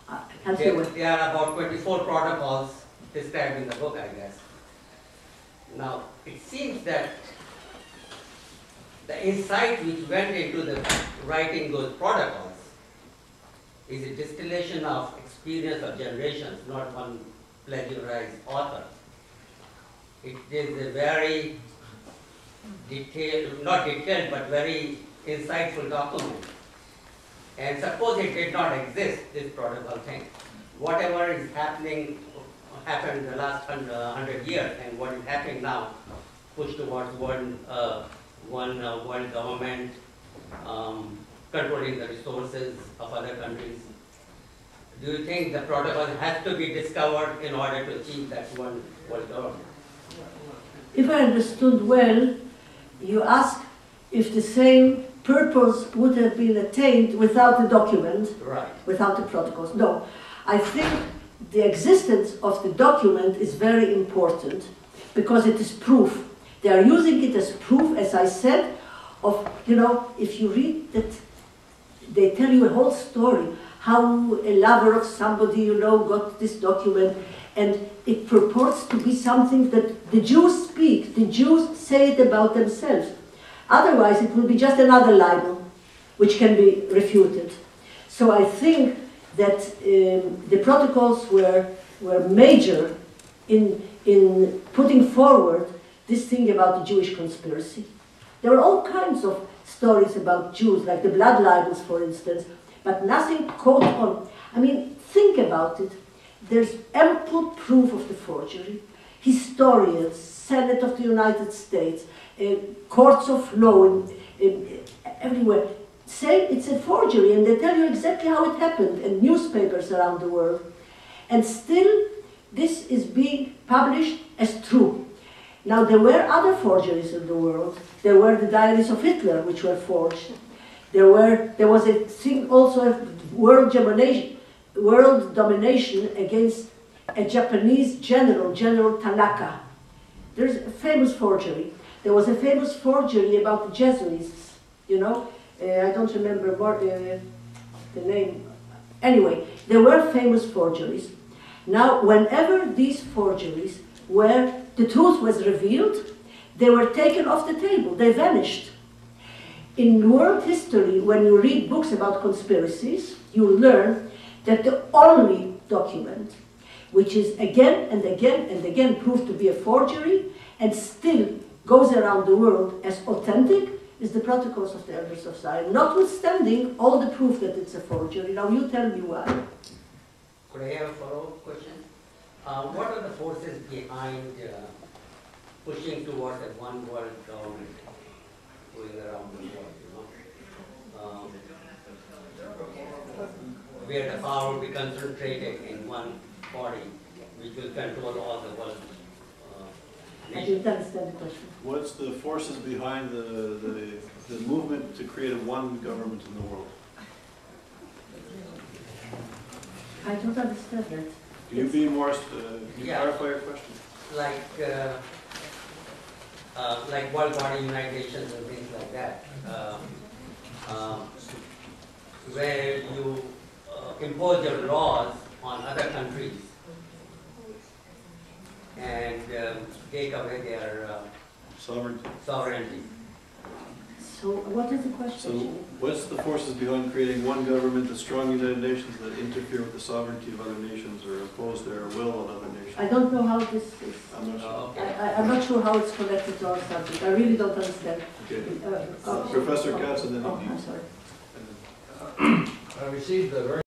I can't hear what. There are about 24 protocols described in the book, I guess. Now, it seems that the insight which went into the writing those protocols is a distillation of experience of generations, not one plagiarized author. It is a very detailed, not detailed, but very insightful document. And suppose it did not exist, this protocol thing. Whatever is happened in the last 100 years, and what is happening now, push towards one world government, controlling the resources of other countries. Do you think the protocol has to be discovered in order to achieve that one world government? If I understood well, you ask if the same purpose would have been attained without the document, Right. without the protocols. No, I think the existence of the document is very important because it is proof. They are using it as proof, as I said, of, you know, if you read that, they tell you a whole story, how a lover of somebody, you know, got this document, and it purports to be something that the Jews speak, the Jews say it about themselves. Otherwise, it will be just another libel, which can be refuted. So I think that the protocols were major in putting forward this thing about the Jewish conspiracy. There were all kinds of stories about Jews, like the blood libels, for instance, but nothing caught on. I mean, think about it. There's ample proof of the forgery. Historians, Senate of the United States, courts of law everywhere say it's a forgery, and they tell you exactly how it happened, and newspapers around the world. And still, this is being published as true. Now, there were other forgeries in the world. There were the diaries of Hitler, which were forged. There was a thing also of world domination against a Japanese general, General Tanaka. There's a famous forgery. There was a famous forgery about the Jesuits, you know. I don't remember more, the name. Anyway, there were famous forgeries. Now, whenever these forgeries the truth was revealed, they were taken off the table, they vanished. In world history, when you read books about conspiracies, you learn that the only document which is again and again and again proved to be a forgery and still goes around the world as authentic is the Protocols of the Elders of Zion, notwithstanding all the proof that it's a forgery. Now you tell me why. Could I have a follow-up question? What are the forces behind pushing towards a one world government going around the world, you know? Where the power will be concentrated in one body, which will control all the world I didn't understand the question. What's the forces behind the movement to create a one government in the world? I don't understand that. Can you be more, can you clarify your question? Like World Body United Nations and things like that, where you impose your laws on other countries and take away their sovereignty. So what is the So question? what's the forces behind creating one government, a strong United Nations that interfere with the sovereignty of other nations or impose their will on other nations? I don't know how this is. I'm not sure. Okay. I'm not sure how it's connected to our subject. I really don't understand. Okay. Professor Katz and then I'm sorry. I received a very